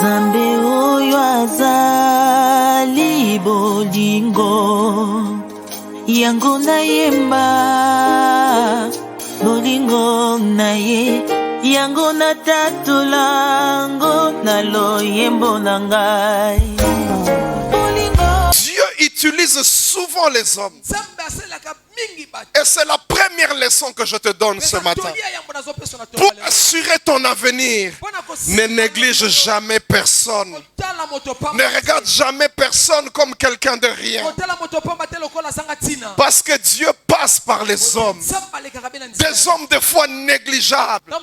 Nzambe oyo azali bolingo, yango nayemba bolingo naye, yango natatulango na loyembo na ngai. Dieu utilise souvent les hommes. Et c'est la première leçon que je te donne ce matin. Pour assurer ton avenir, ne néglige jamais personne. Ne regarde jamais personne comme quelqu'un de rien. Parce que Dieu passe par les hommes. Des hommes des fois négligeables.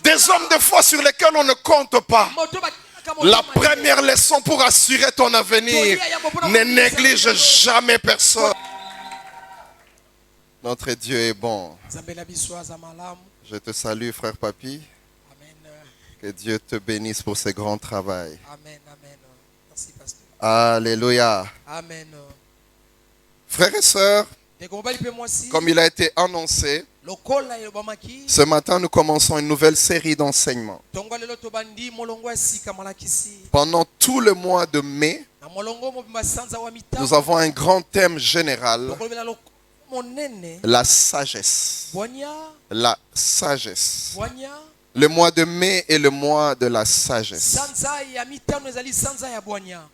Des hommes des fois sur lesquels on ne compte pas. La première leçon pour assurer ton avenir, ne néglige jamais personne. Notre Dieu est bon. Je te salue, frère Papi. Que Dieu te bénisse pour ce grand travail. Amen, amen. Merci, pasteur. Alléluia. Amen. Frères et sœurs, comme il a été annoncé, ce matin nous commençons une nouvelle série d'enseignements. Pendant tout le mois de mai, nous avons un grand thème général. La sagesse. La sagesse. Le mois de mai est le mois de la sagesse.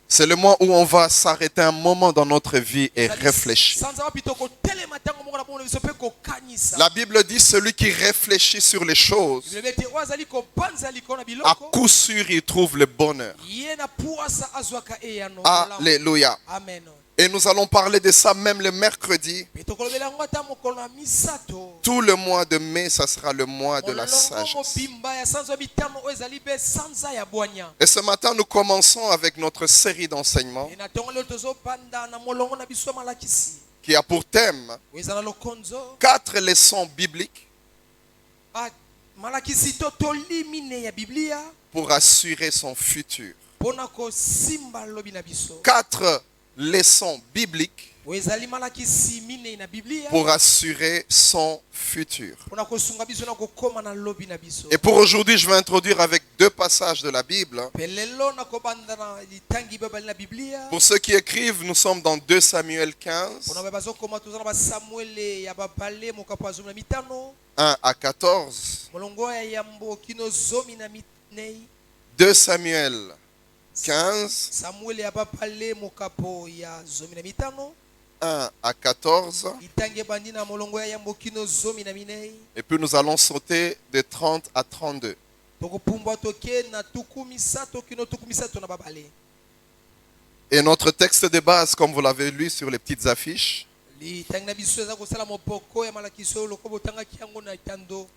C'est le mois où on va s'arrêter un moment dans notre vie et réfléchir. La Bible dit celui qui réfléchit sur les choses, à coup sûr il trouve le bonheur. Alléluia. Amen. Et nous allons parler de ça même le mercredi. Tout le mois de mai, ça sera le mois de la sagesse. Et ce matin, nous commençons avec notre série d'enseignements qui a pour thème 4 leçons bibliques pour assurer son futur. 4 leçons bibliques pour assurer son futur. Et pour aujourd'hui, je vais introduire avec 2 passages de la Bible. Pour ceux qui écrivent, nous sommes dans 2 Samuel 15, 1 à 14. 2 Samuel 15, 1 à 14. Et puis nous allons sauter de 30 à 32. Et notre texte de base, comme vous l'avez lu sur les petites affiches,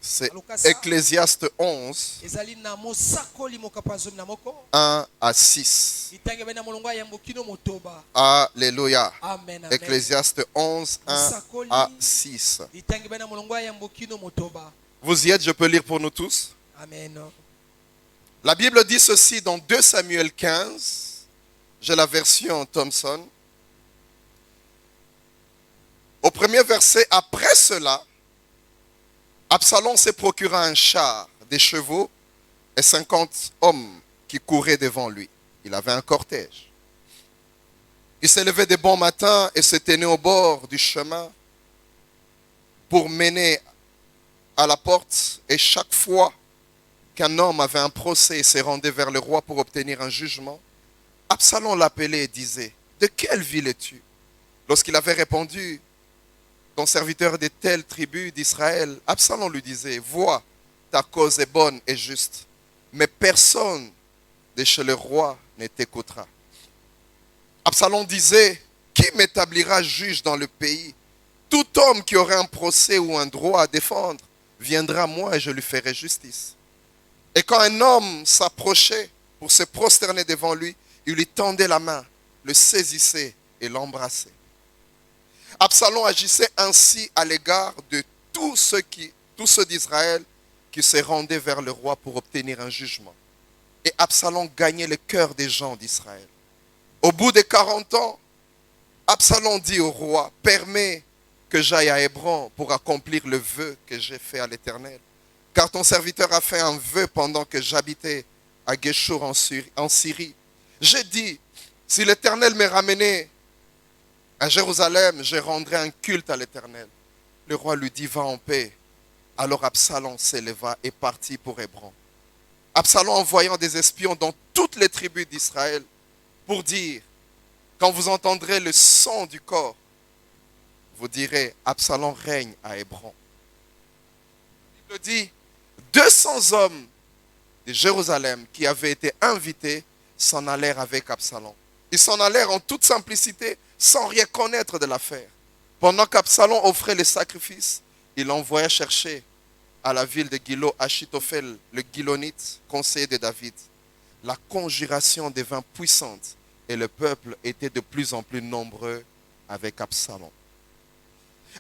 c'est Ecclésiaste 11, 1 à 6. Alléluia. Amen. Ecclésiaste 11, 1 à 6. Vous y êtes, je peux lire pour nous tous. Amen. La Bible dit ceci dans 2 Samuel 15. J'ai la version Thomson. Au premier verset, après cela, Absalom s'est procuré un char, des chevaux et 50 hommes qui couraient devant lui. Il avait un cortège. Il s'est levé de bon matin et se tenait au bord du chemin pour mener à la porte. Et chaque fois qu'un homme avait un procès et se rendait vers le roi pour obtenir un jugement, Absalom l'appelait et disait, « De quelle ville es-tu » Lorsqu'il avait répondu, ton serviteur de telle tribu d'Israël, Absalom lui disait, vois, ta cause est bonne et juste, mais personne de chez le roi ne t'écoutera. Absalom disait, qui m'établira juge dans le pays? Tout homme qui aurait un procès ou un droit à défendre viendra à moi et je lui ferai justice. Et quand un homme s'approchait pour se prosterner devant lui, il lui tendait la main, le saisissait et l'embrassait. Absalom agissait ainsi à l'égard de tous ceux d'Israël qui se rendaient vers le roi pour obtenir un jugement. Et Absalom gagnait le cœur des gens d'Israël. Au bout de 40 ans, Absalom dit au roi, permets que j'aille à Hébron pour accomplir le vœu que j'ai fait à l'Éternel. Car ton serviteur a fait un vœu pendant que j'habitais à Guéchour en Syrie. J'ai dit, si l'Éternel m'est ramené à Jérusalem, je rendrai un culte à l'Éternel. Le roi lui dit, va en paix. Alors Absalom s'éleva et partit pour Hébron. Absalom envoyant des espions dans toutes les tribus d'Israël pour dire, quand vous entendrez le son du corps, vous direz, Absalom règne à Hébron. Il dit, 200 hommes de Jérusalem qui avaient été invités s'en allèrent avec Absalom. Ils s'en allèrent en toute simplicité, sans rien connaître de l'affaire. Pendant qu'Absalom offrait les sacrifices, il envoya chercher à la ville de Gilo Achitophel, le Gilonite, conseiller de David. La conjuration devint puissante et le peuple était de plus en plus nombreux avec Absalom.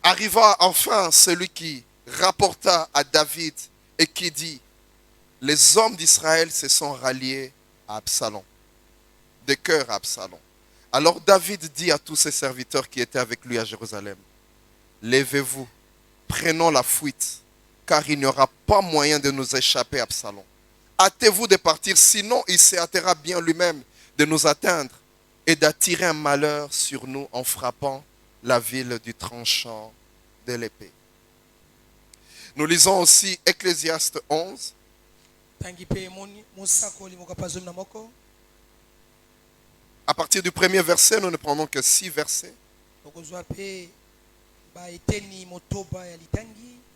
Arriva enfin celui qui rapporta à David et qui dit, les hommes d'Israël se sont ralliés à Absalom, de cœur à Absalom. Alors David dit à tous ses serviteurs qui étaient avec lui à Jérusalem, levez-vous, prenons la fuite, car il n'y aura pas moyen de nous échapper à Absalom. Hâtez-vous de partir, sinon il se hâtera bien lui-même de nous atteindre et d'attirer un malheur sur nous en frappant la ville du tranchant de l'épée. Nous lisons aussi Ecclésiaste 11. À partir du premier verset, nous ne prenons que 6 versets.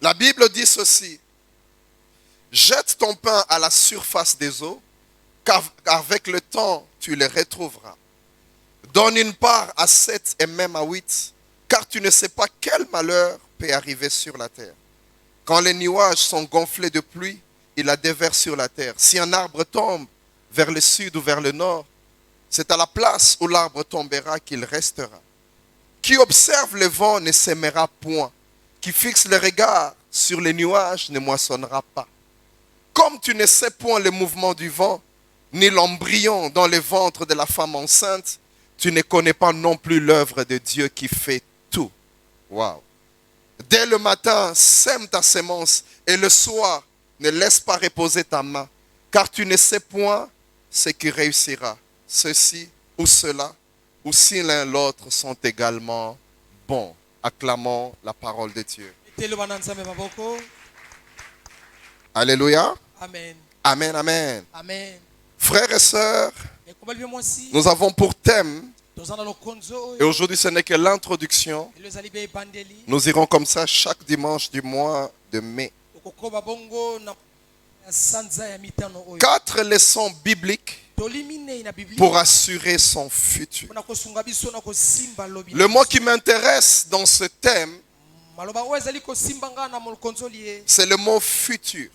La Bible dit ceci. Jette ton pain à la surface des eaux, car avec le temps, tu les retrouveras. Donne une part à 7 et même à 8, car tu ne sais pas quel malheur peut arriver sur la terre. Quand les nuages sont gonflés de pluie, il la déverse sur la terre. Si un arbre tombe vers le sud ou vers le nord, c'est à la place où l'arbre tombera qu'il restera. Qui observe le vent ne s'aimera point. Qui fixe le regard sur les nuages ne moissonnera pas. Comme tu ne sais point le mouvement du vent, ni l'embryon dans le ventre de la femme enceinte, tu ne connais pas non plus l'œuvre de Dieu qui fait tout. Wow. Dès le matin, sème ta semence et le soir, ne laisse pas reposer ta main, car tu ne sais point ce qui réussira. Ceci ou cela, ou si l'un l'autre sont également bons. Acclamons la parole de Dieu. Alléluia. Amen. Amen, amen. Amen. Frères et sœurs, nous avons pour thème, et aujourd'hui ce n'est que l'introduction, nous irons comme ça chaque dimanche du mois de mai. 4 leçons bibliques pour assurer son futur. Le mot qui m'intéresse dans ce thème, c'est le mot futur.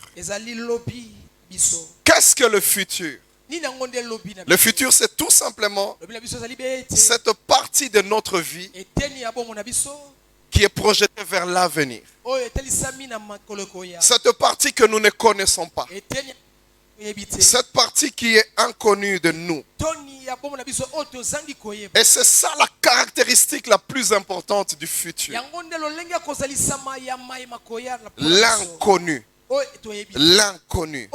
Qu'est-ce que le futur? Le futur, c'est tout simplement cette partie de notre vie qui est projetée vers l'avenir. Cette partie que nous ne connaissons pas. Cette partie qui est inconnue de nous. Et c'est ça la caractéristique la plus importante du futur. L'inconnu. L'inconnu.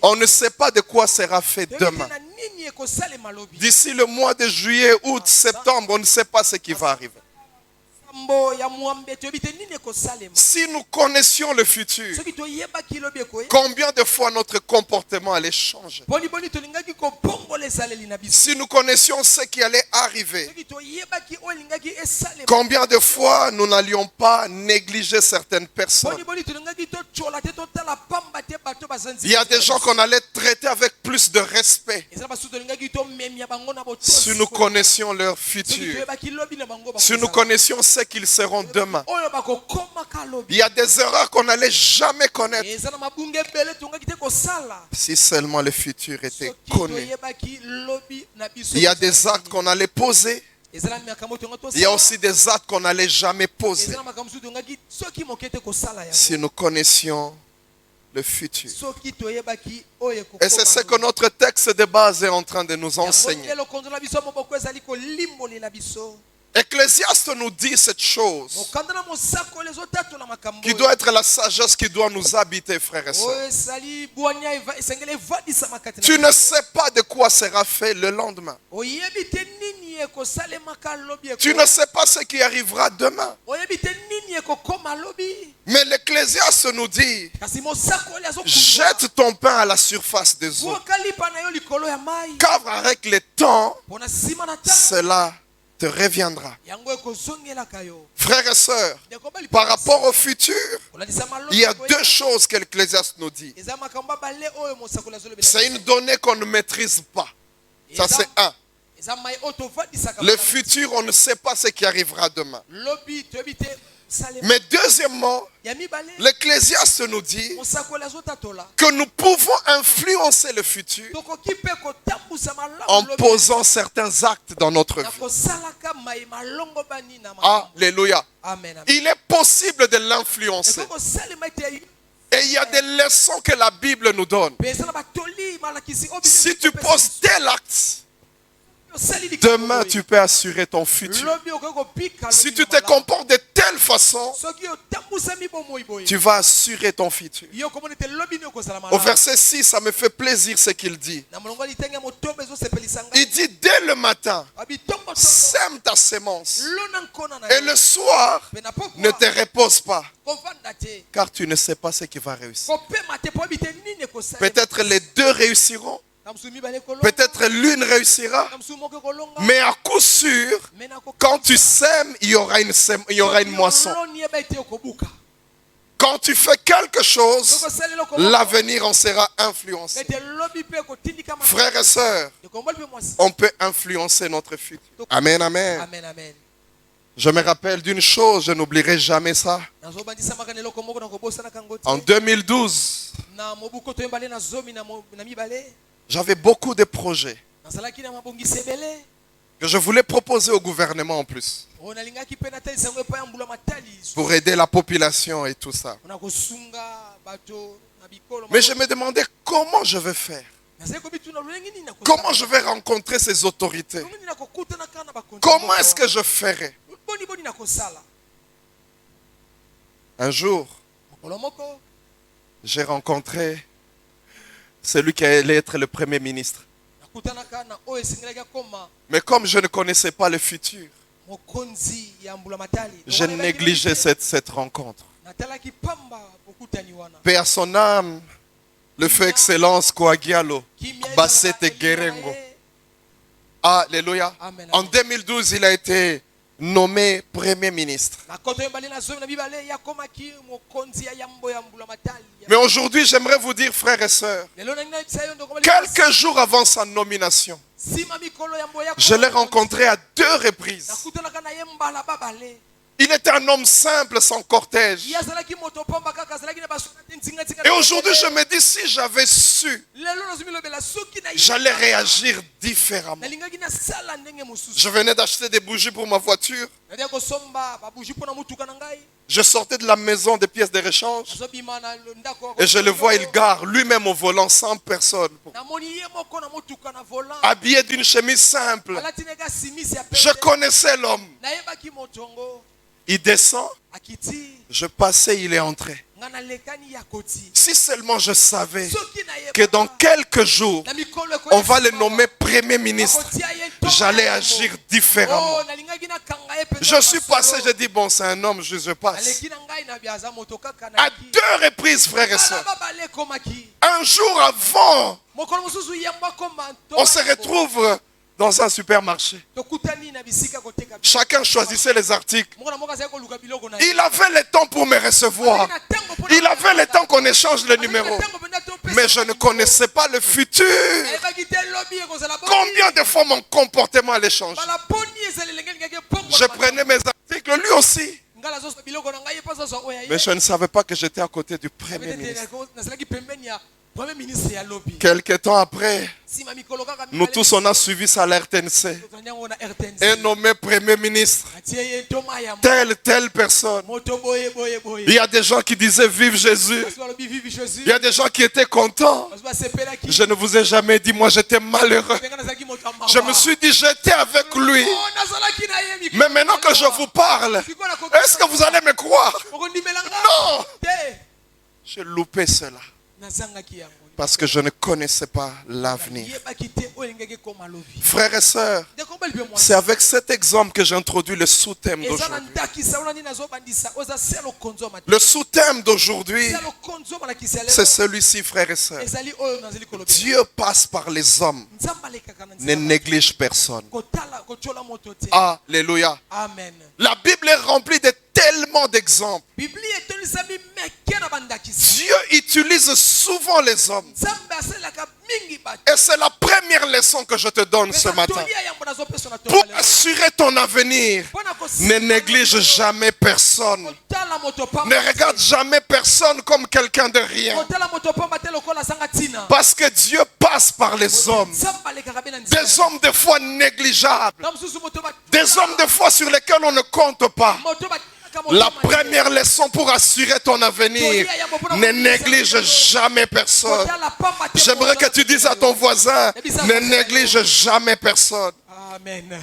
On ne sait pas de quoi sera fait demain. D'ici le mois de juillet, août, septembre, on ne sait pas ce qui va arriver. Si nous connaissions le futur, combien de fois notre comportement allait changer? Si nous connaissions ce qui allait arriver, combien de fois nous n'allions pas négliger certaines personnes? Il y a des gens qu'on allait traiter avec plus de respect. Si nous connaissions leur futur, si nous connaissions ce qu'ils seront demain, il y a des erreurs qu'on n'allait jamais connaître. Si seulement le futur était connu. Il y a des actes qu'on allait poser. Il y a aussi des actes qu'on n'allait jamais poser. Si nous connaissions le futur. Et c'est ce que notre texte de base est en train de nous enseigner. Ecclésiaste nous dit cette chose mokanda na mosakoli ezotatola makambo qui doit être la sagesse qui doit nous habiter, frères et oyo sœurs. esali bwanya esengeli evadisa makati na Tu ne sais pas de quoi sera fait le lendemain. oyebi te nini ekosalemaka lobi Tu ne sais pas ce qui arrivera demain. oyebi te nini ekokoma lobi Mais l'Ecclésiaste nous dit, kasi mosakoli jette ton pain à la surface des eaux. bwakalipa na yo likolo ya mai Car avec le temps, mpona nsima na ntango cela te reviendra. yango ekozongelaka yo Frères et sœurs, ndeko bali par rapport au futur, kolandisa il y a malobi deux choses que l'Ecclésiaste nous dit. eza makambo abale oyo mosakoli azolobela C'est une donnée qu'on ne maîtrise pas. Ça, c'est un. eza mai oyo tovadisaka Le futur, on ne sait pas ce qui arrivera demain. lobi toyebi te salema Mais deuxièmement, ya mibale l'Ecclésiaste nous dit mosakoli azotatola que nous pouvons influencer le futur tokoki mpe kotambusa en malamu lobi posant certains actes dans notre na vie. kosalaka mai malongo bani na makambo Alléluia. amen amen Il est possible de l'influencer. eko kosalema ete Et il y a des leçons que la Bible nous donne. pesa na batoli malakisi oyo Si tu poses tel acte, osali likambo demain oyo, tu peux assurer ton futur. lobi okoki kopika Si lobi tu na te malamu. comportes de telle façon, soki otambusami bomoi boye tu vas assurer ton futur. yo komona ete lobi ni okozala Au malamu verset 6, ça me fait plaisir ce qu'il dit. na molongo ya litenge ya motombo ezosepelisa ngai Il dit, dès le matin, abitongotongo sème ta sémence. lona nkona na Et yo le soir, mpe na ne pokwa te repose pas. kovanda te Car tu ne sais pas ce qui va réussir. kopema te po oyebi te nini ekosalema Peut-être les deux réussiront. na mosusu mibale ekolonga Peut-être l'une réussira. na mosusu moko ekolonga Mais à coup sûr, me na quand tu sèmes, il y aura une moisson. loni yeba ete okobuka Quand tu fais quelque chose, sokosalela okobuka l'avenir en sera influencé. ete lobi mpe ekotindika makasi. Frères et sœurs, ekomboli mpe mwasi on peut influencer notre futur. Amen, amen. amen amen Je me rappelle d'une chose, je n'oublierai jamais ça. nazobandisaka na eloko moko na kobosanaka yango En te 2012, na mobuko toyembale na zomi na mibale j'avais beaucoup de projets nazalaki na mabongisi ebele que je voulais proposer au gouvernement en plus oyo nalingaki mpe natalisa yango epai ya mbula matali pour aider la population et tout ça. mpona kosunga bato na bikolo Mais je me demandais comment je vais faire. nazali kobituna lolenge nini Comment je vais rencontrer ces autorités. nini nakokutanaka na bakonzi Comment est-ce que je ferai? boni nakosala Un jour, mokolo moko j'ai rencontré celui qui allait être le premier ministre. nakutanaka na oyo esengelaki akoma Mais comme je ne connaissais pas le futur, mokonzi ya mbula matali je négligeais cette rencontre. natalaki pamba bokutani wana Paix à son âme, le feu excellence Koagialo, Bassete Gerengo. Alléluia. Amen. En 2012, il a été nommé premier ministre. na koto yembale na zomi na mibale yakomaki mokonzi ya yambo ya mbula matali Mais aujourd'hui, j'aimerais vous dire, frères et sœurs, lelo nangi nayebisa yo ndoko quelques jours avant sa nomination, sima mikolo ya mboya je l'ai rencontré à 2 reprises. nakutanaka na ye mbala babale Il était un homme simple, sans cortège. ye azalaki moto pamba kaka azalaki na basona te nzinga Et aujourd'hui, je me dis, si j'avais su, lelo nazwi milobela soki na ye j'allais réagir différemment. nalingaki nasala ndenge mosusu Je venais d'acheter des bougies pour ma voiture. nadia kosomba babuji mpo na motuka na ngai Je sortais de la maison des pièces de rechange. azobima na ndako Et je le vois, il gare lui-même au volant sans personne. namoni ye moko na motuka na volant Habillé d'une chemise simple. alati nega simisi ya Je pembe connaissais l'homme. nayebaki motongo Il descend. akiti Je passais, il est entré. nga nalekani ya koti Si seulement je savais soki nayebaka que dans quelques jours, na mikolo on va le nommer premier ministre, bakotia ye ntongo j'allais na agir yango. différemment. Oh, nalingaki nakanga ye mpenza Je suis masolo. passé, je dis, bon, c'est un homme, je passe. aleki na ngai na biaza moto kaka À naleki 2 reprises, frères et sœurs. alaba bale ekomaki Un jour avant, mokolo mosusu yambo akoma on se retrouve dans un supermarché. tokutani na bisika koteka biloko. Chacun choisissait les articles. moko na moko azali koluka biloko na ye. Il avait le temps pour me recevoir. Azali na ntango mpona Il avait le kolanda. temps qu'on échange le Azali na numéro. ntango mpena topesa Mais je ne numéro. connaissais pas le futur. Nayebaki te lobi ekozala boni. Combien de fois mon comportement allait changer? bala boni ezali elenge lingaki epongo Je na prenais mes articles, lui aussi. nga nazozwa biloko na ngai ye mpo azozwa oyo ya ye. Mais je ne savais pas que j'étais à côté du Premier Peut-être ministre. nazalaki pembeni ya premier ministre ya lobi Quelque temps après, nsima mikolo kaka nous tous on a suivi ça à la RTNC. tozwani yango na RTNC. Et nommé Premier ministre. atie ye toma ya Telle personne. moto boye boye boye. Il y a des gens qui disaient vive Jésus. Basi balobi vivi Jésus. Il y a des gens qui étaient contents. Basi basepelaki. Je ne vous ai jamais dit, moi j'étais malheureux. Mpenga nazalaki moto ya Je me suis dit, j'étais avec lui. Mais maintenant que je vous parle, est-ce que vous allez me croire? Non! J'ai loupé cela. Parce que je ne connaissais pas l'avenir. Frères et sœurs, c'est avec cet exemple que j'introduis le sous-thème d'aujourd'hui. Le sous-thème d'aujourd'hui, c'est celui-ci, frères et sœurs. Dieu passe par les hommes, ne néglige personne. Alléluia. Amen. La Bible est remplie de tellement d'exemples. Dieu utilise souvent les hommes. Et c'est la première leçon que je te donne ce matin. Pour assurer ton avenir, ne néglige jamais personne. Ne regarde jamais personne comme quelqu'un de rien. Parce que Dieu passe par les hommes. Des hommes des fois négligeables. Des hommes des fois sur lesquels on ne compte pas. La première leçon pour assurer ton avenir, ne néglige jamais personne. J'aimerais que tu dises à ton voisin, ne néglige jamais personne. Amen.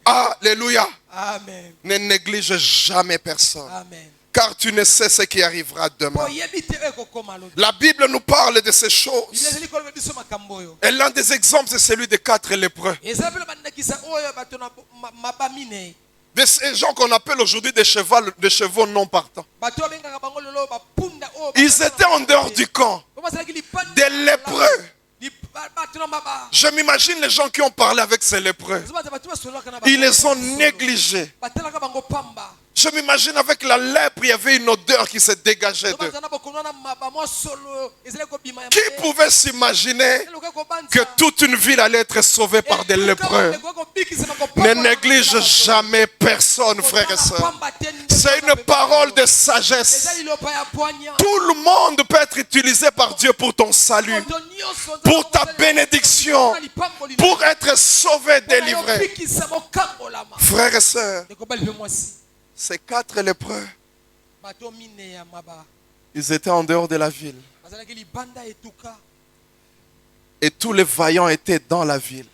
Alléluia. Amen. Ne néglige jamais personne. Amen. Car tu ne sais ce qui arrivera demain. La Bible nous parle de ces choses. Et l'un des exemples, c'est celui des 4 lépreux. De ces gens qu'on appelle aujourd'hui des chevaux non partants. Ils étaient en dehors du camp. Des lépreux. Je m'imagine les gens qui ont parlé avec ces lépreux. Ils les ont négligés. Je m'imagine avec la lèpre, il y avait une odeur qui se dégageait d'eux. Qui pouvait s'imaginer que toute une ville allait être sauvée par des lépreux? Ne néglige jamais personne, frères et sœurs. C'est une parole de sagesse. Tout le monde peut être utilisé par Dieu pour ton salut, pour ta bénédiction, pour être sauvé, délivré. Frères et sœurs, ces 4 lépreux, ils étaient en dehors de la ville. Et tous les vaillants étaient dans la ville.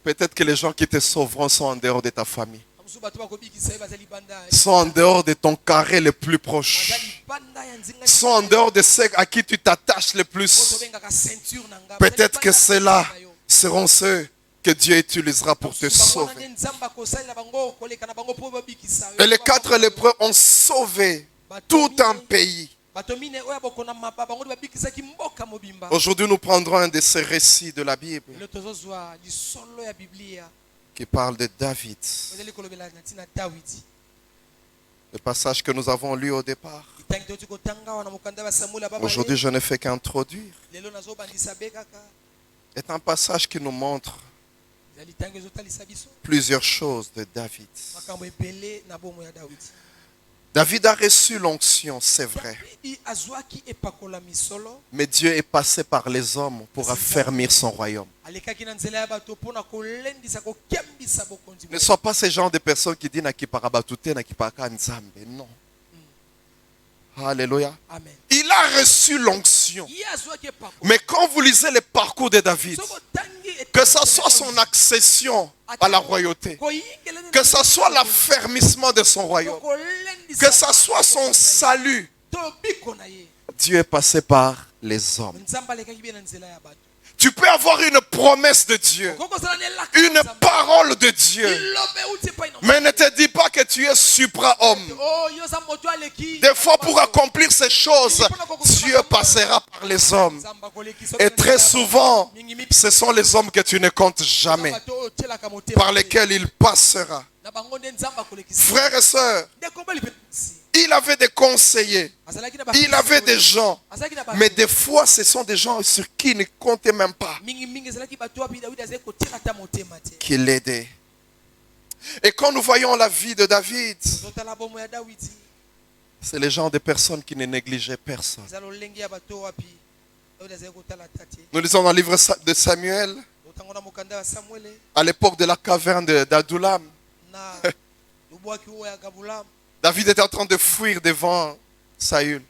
Peut-être que les gens qui te sauveront sont en dehors de ta famille. Sont en dehors de ton carré le plus proche. Sont en dehors de ceux à qui tu t'attaches le plus. Peut-être que ceux-là seront ceux que Dieu utilisera pour te sauver. Et les 4 lépreux ont sauvé tout un pays. Aujourd'hui, nous prendrons un de ces récits de la Bible qui parle de David. Le passage que nous avons lu au départ. Aujourd'hui, je ne fais qu'introduire. C'est un passage qui nous montre plusieurs choses de David. David a reçu l'onction, c'est vrai. Mais Dieu est passé par les hommes pour affermir son royaume. Ne sois pas ce genre de personnes qui disent non. Alléluia. Amen. Il a reçu l'onction. Mais quand vous lisez le parcours de David, que ce soit son accession à la royauté, que ce soit l'affermissement de son royaume, que ce soit son salut, Dieu est passé par les hommes. Tu peux avoir une promesse de Dieu, une parole de Dieu, mais ne te dis pas que tu es supra-homme. Des fois, pour accomplir ces choses, Dieu passera par les hommes. Et très souvent, ce sont les hommes que tu ne comptes jamais, par lesquels il passera. Frères et sœurs, il avait des conseillers, il avait des gens, mais des fois ce sont des gens sur qui il ne comptait même pas, qui l'aidaient. Et quand nous voyons la vie de David, c'est le genre de personnes qui ne négligeaient personne. Nous lisons dans le livre de Samuel, à l'époque de la caverne d'Adullam. David était en train de fuir devant Saül.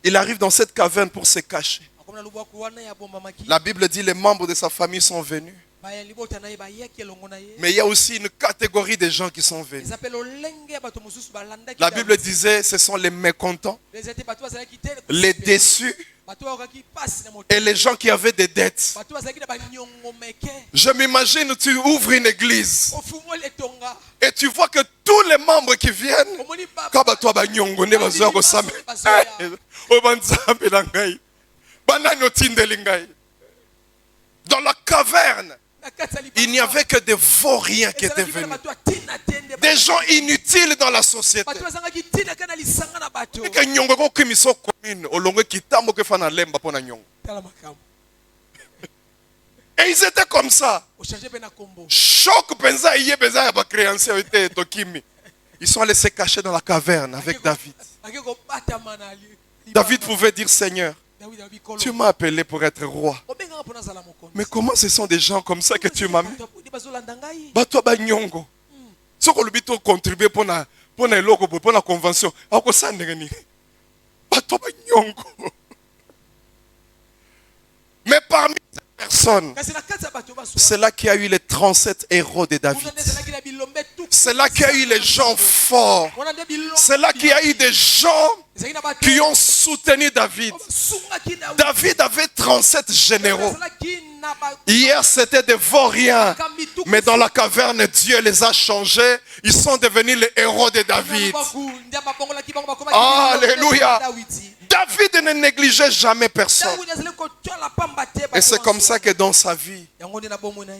Il arrive dans cette caverne pour se cacher. Akomona lubwaku wana ya bomba maki. La Bible dit les membres de sa famille sont venus. Baya libota na ye bayaki elongo na ye. Mais il y a aussi une catégorie de gens qui sont venus. Ezapela olenge ya bato mosusu balandaki. La Bible disait ce sont les mécontents, Ezete bato bazalaki te. les déçus Bato bakaki pasi na moto. et les gens qui avaient des dettes. Bato bazalaki na banyongo meke. Je m'imagine, tu ouvres une église Ofumo letonga. et tu vois que tous les membres qui viennent, Omoni baba. kaba toi banyongo ne bazoya kosamba. O banzambe na ngai. Banani otindeli ngai. Dans la caverne, il n'y avait que des vauriens qui étaient venus. Des gens inutiles dans la société. Que nyongo ko kimiso commune, olongo kitambo ke fana lemba pona nyongo. Et ils étaient comme ça. Choc penza iye penza ya ba créancier était tokimi. Ils sont allés se cacher dans la caverne avec David. David pouvait dire Seigneur, tu m'as appelé pour être roi. Mais comment ce sont des gens comme ça que tu m'as mis? Bato ba nyongo. Soko lubito contribuer pour la logo pour la convention. Ako sandengani. Bato ba nyongo. Mais parmi ces personnes, c'est là qu'il y a eu les 37 héros de David. C'est là qu'il y a eu les gens forts. C'est là qu'il y a eu des gens qui ont soutenu David. David avait 37 généraux. Hier, c'était des vauriens. Mais dans la caverne, Dieu les a changés. Ils sont devenus les héros de David. Alléluia. David ne négligeait jamais personne. Et c'est comme ça que dans sa vie,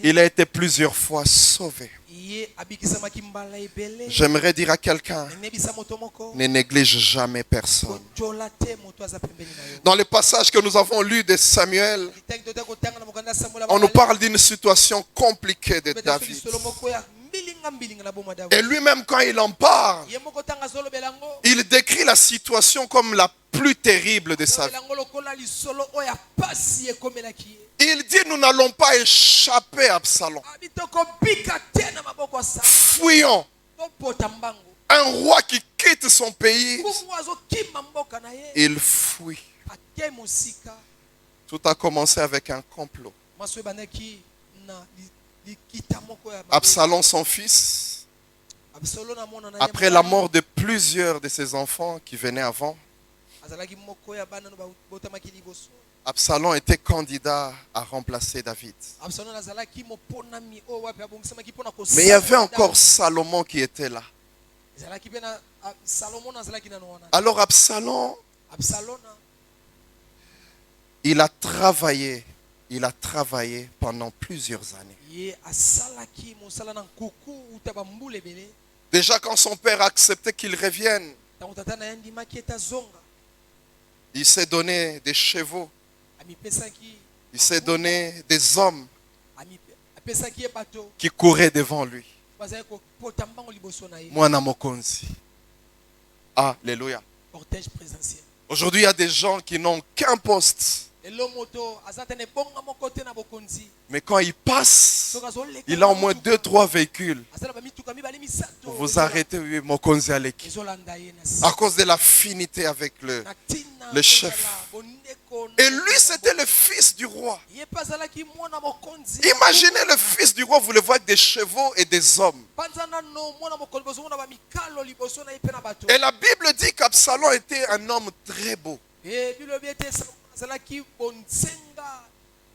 il a été plusieurs fois sauvé. J'aimerais dire à quelqu'un, ne néglige jamais personne. Dans les passages que nous avons lus de Samuel, on nous parle d'une situation compliquée de David. Et lui-même, quand il en parle, il décrit la situation comme la plus terrible de sa vie. Il dit, nous n'allons pas échapper à Absalom. Fuyons. Un roi qui quitte son pays, il fuit. Tout a commencé avec un complot. Absalom, son fils, après la mort de plusieurs de ses enfants qui venaient avant, Absalom était candidat à remplacer David. Mais il y avait encore Salomon qui était là. Alors Absalom, il a travaillé pendant plusieurs années. Déjà quand son père acceptait qu'il revienne, il s'est donné des chevaux, il s'est donné des hommes qui couraient devant lui. Mwana mokonzi. Alléluia. Aujourd'hui, il y a des gens qui n'ont qu'un poste. Mais quand il passe, il a au moins 2-3 véhicules. Vous arrêtez, oui, Mokonzi Aleki. À cause de l'affinité avec le chef. Et lui, c'était le fils du roi. Imaginez le fils du roi, vous le voyez avec des chevaux et des hommes. Et la Bible dit qu'Absalom était un homme très beau.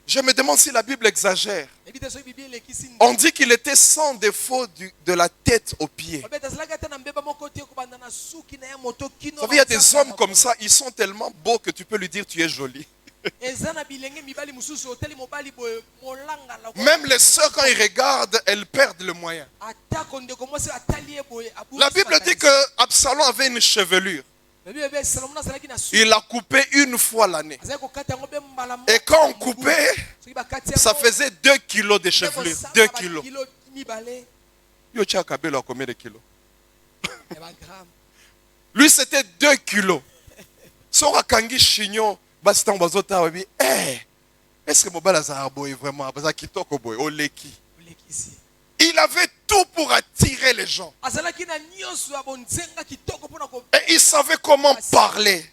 Je me demande si la Bible exagère. On dit qu'il était sans défaut de la tête aux pieds. Vous savez, il y a des hommes comme ça, ils sont tellement beaux que tu peux lui dire tu es jolie. Même les sœurs, quand ils regardent, elles perdent le moyen. La Bible dit que Absalom avait une chevelure. Il a coupé une fois l'année. Et quand on coupait, ça faisait 2 kilos de chevelure. 2 kilos. Combien de kilos? Lui, c'était 2 kilos. Est-ce que Mobala Zaraboy vraiment il avait tout pour attirer les gens. Et il savait comment parler.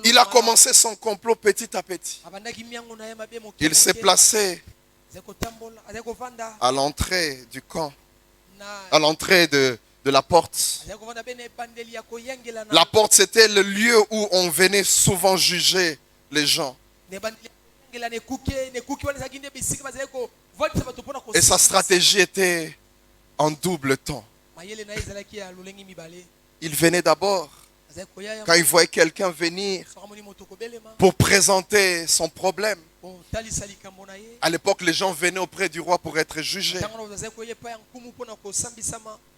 Il a commencé son complot petit à petit. Il s'est placé à l'entrée du camp, à l'entrée de la porte. La porte, c'était le lieu où on venait souvent juger les gens. Et sa stratégie était en double temps. Il venait d'abord, quand il voyait quelqu'un venir pour présenter son problème. À l'époque, les gens venaient auprès du roi pour être jugés.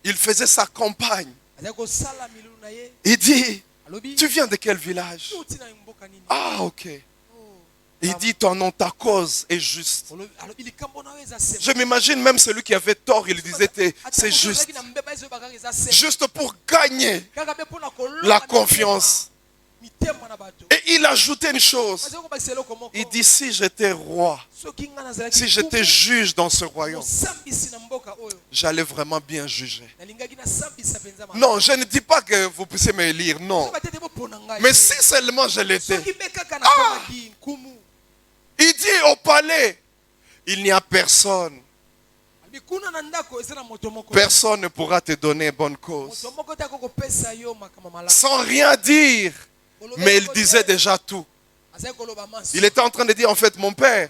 Il faisait sa campagne. Il dit, tu viens de quel village? Ah, ok. Il dit, ton nom, ta cause est juste. Je m'imagine même celui qui avait tort, il disait, c'est juste. Juste pour gagner la confiance. Et il ajoutait une chose. Il dit, si j'étais roi, si j'étais juge dans ce royaume, j'allais vraiment bien juger. Non, je ne dis pas que vous puissiez me lire, non. Mais si seulement je l'étais. Ah! Il dit au palais, il n'y a personne. Personne ne pourra te donner bonne cause. Sans rien dire. Mais il disait déjà tout. Il était en train de dire, en fait, mon père,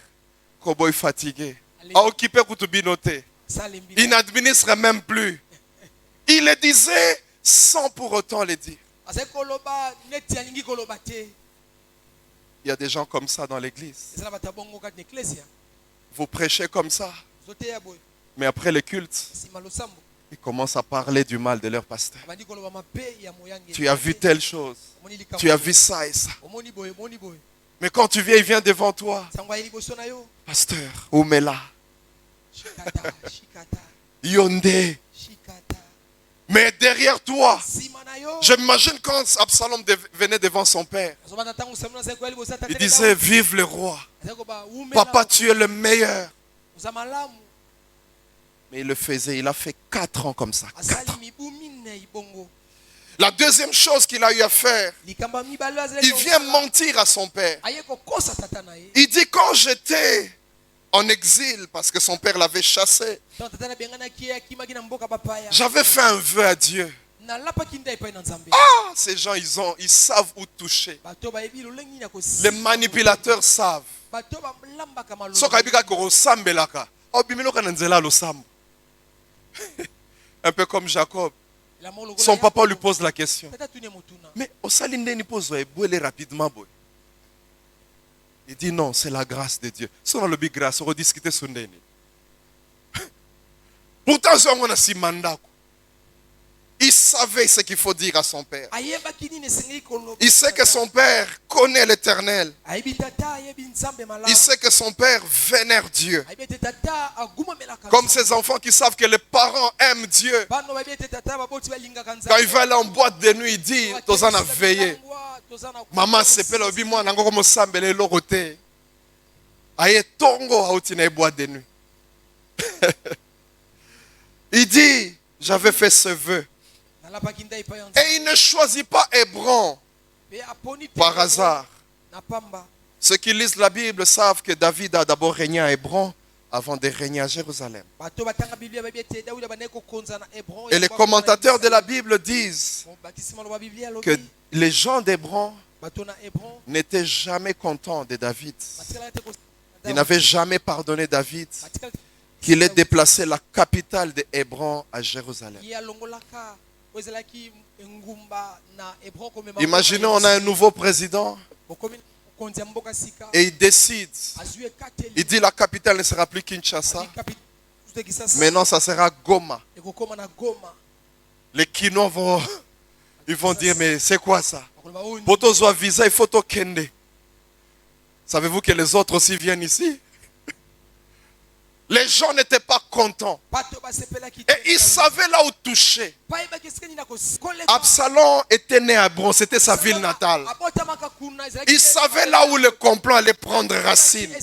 Kobo est fatigué. A occupé Koutubinoté. Il n'administre même plus. Il le disait sans pour autant le dire. Il y a des gens comme ça dans l'église. Vous prêchez comme ça. Mais après le culte, ils commencent à parler du mal de leur pasteur. Tu as vu telle chose. Tu as vu ça et ça. Mais quand tu viens, il vient devant toi. Pasteur, Oumela. Yondé. Mais derrière toi, je m'imagine quand Absalom venait devant son père, il disait, vive le roi. Papa, tu es le meilleur. Mais il le faisait, il a fait 4 ans comme ça. 4 ans. La deuxième chose qu'il a eu à faire, il vient mentir à son père. Il dit, quand j'étais en exil, parce que son père l'avait chassé, j'avais fait un vœu à Dieu. Ah, ces gens, ils savent où toucher. Les manipulateurs savent. Un peu comme Jacob. Son papa lui pose la question. Mais au Salindé, il pose rapidement. Il dit non, c'est la grâce de Dieu. Si on a le big grâce, on va discuter sur Ndeni. Pourtant, on a si mandat. Il savait ce qu'il faut dire à son père. Il sait que son père connaît l'Éternel. Il sait que son père vénère Dieu. Comme ces enfants qui savent que les parents aiment Dieu. Quand il va aller en boîte de nuit, il dit, Tozana veillé. Maman s'appelle obi moi nango comme sambele lorote. Aye tongo autine boîte de nuit. Il dit, j'avais fait ce vœu. Et il ne choisit pas Hébron par hasard. Ceux qui lisent la Bible savent que David a d'abord régné à Hébron avant de régner à Jérusalem. Et les commentateurs de la Bible disent que les gens d'Hébron n'étaient jamais contents de David. Ils n'avaient jamais pardonné David qu'il ait déplacé la capitale de Hébron à Jérusalem. Imaginez, on a un nouveau président et il décide. Il dit la capitale ne sera plus Kinshasa. Maintenant, ça sera Goma. Les Kinois vont dire, mais c'est quoi ça? Pour toi, visa, il faut au Kende. Savez-vous que les autres aussi viennent ici? Les gens n'étaient pas contents. Et ils savaient là où toucher. Absalom était né à Hébron, c'était sa ville natale. Il savait là où le complot allait prendre racine.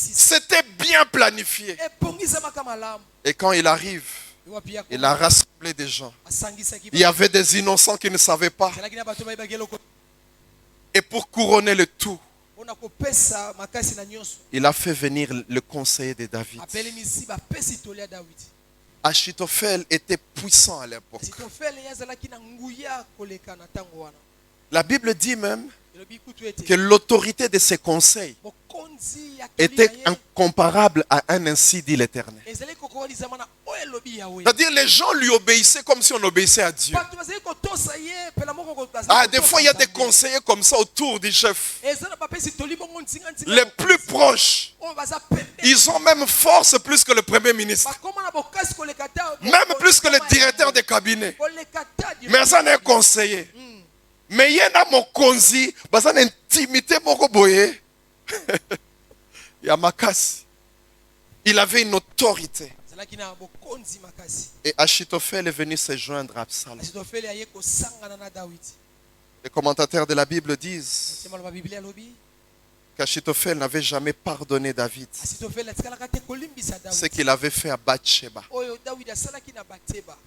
C'était bien planifié. Et quand il arrive, il a rassemblé rassemblait des gens. asangisaki Il y avait des innocents qui ne savaient pas. ezalaki na bato bayebaki eloko Et pour couronner le tout, mpona kopesa makasi na nyonso il a fait venir le conseiller de David. apelemisi bapesi toli ya dawidi. Achitophel était puissant à l'époque. asitofele ye azalaki na nguya koleka na ntango wana. La Bible dit même elobi kutu ete que l'autorité de ses conseils bokonzi ya toli était na ye incomparable à un ainsi dit l'Éternel. ezali kokokalizama na oyo elobi yawe. C'est-à-dire les gens lui obéissaient comme si on obéissait à Dieu. bato bazali kotosa ye pela moko Ah, des fois il y a des conseillers comme ça autour du chef. eza na bapesi toli bongo nzinga nzinga Les plus proches, oyo baza pembe ils ont même force plus que le Premier ministre. bakoma na bokasi koleka ta Même plus que le directeur de cabinet. koleka ta Mais ça n'est conseiller. Mais il y a mon konzi, ça n'est intimité moko boye. Il y a Makasi. Il avait une autorité. azalaki na bokonzi makasi. Et Achitophel est venu se joindre à Absalom. asitofele aye kosangana na dawidi. Les commentateurs de la Bible disent sema loba biblia alobi qu'Achitophel n'avait jamais pardonné David asitofele atikalaka te kolimbisa ce dawidi qu'il avait fait à Bathsheba. oyo dawidi asalaki na batseba.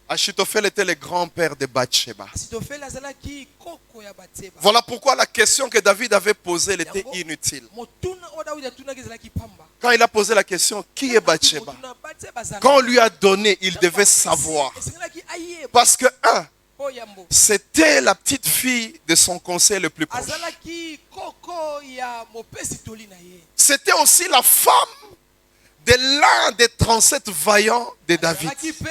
Achitophel était le grand-père de Bathsheba. asitofele azalaki koko ya batseba. Voilà pourquoi la question que David avait posée elle était inutile. motuna oyo dawidi atunaki ezalaki pamba. Quand il a posé la question, qui est Bathsheba? Motuna batseba azalaki. Quand on lui a donné, il devait savoir. esengelaki ayeba Parce que, un, oyambo c'était la petite fille de son conseil le plus proche. azalaki koko ya mopesi toli na ye. C'était aussi la femme de l'un des 37 vaillants de David. azalaki mpe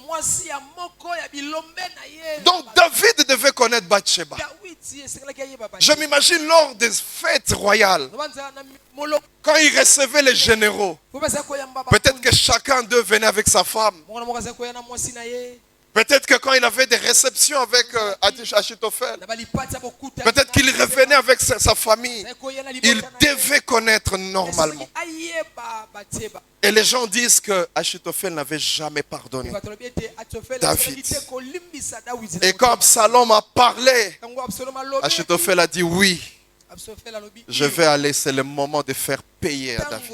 mwasi ya moko ya bilombe na ye. Donc David devait connaître Bathsheba. dawidi esengelaki ayeba Je m'imagine lors des fêtes royales, quand il recevait les généraux, peut-être que chacun d'eux venait avec sa femme. Peut-être que quand il avait des réceptions avec Achitophel, peut-être qu'il revenait avec sa famille. Il devait connaître normalement. Et les gens disent que Achitophel n'avait jamais pardonné David. Et quand Absalom a parlé, Achitophel a dit oui, je vais aller, c'est le moment de faire payer à David.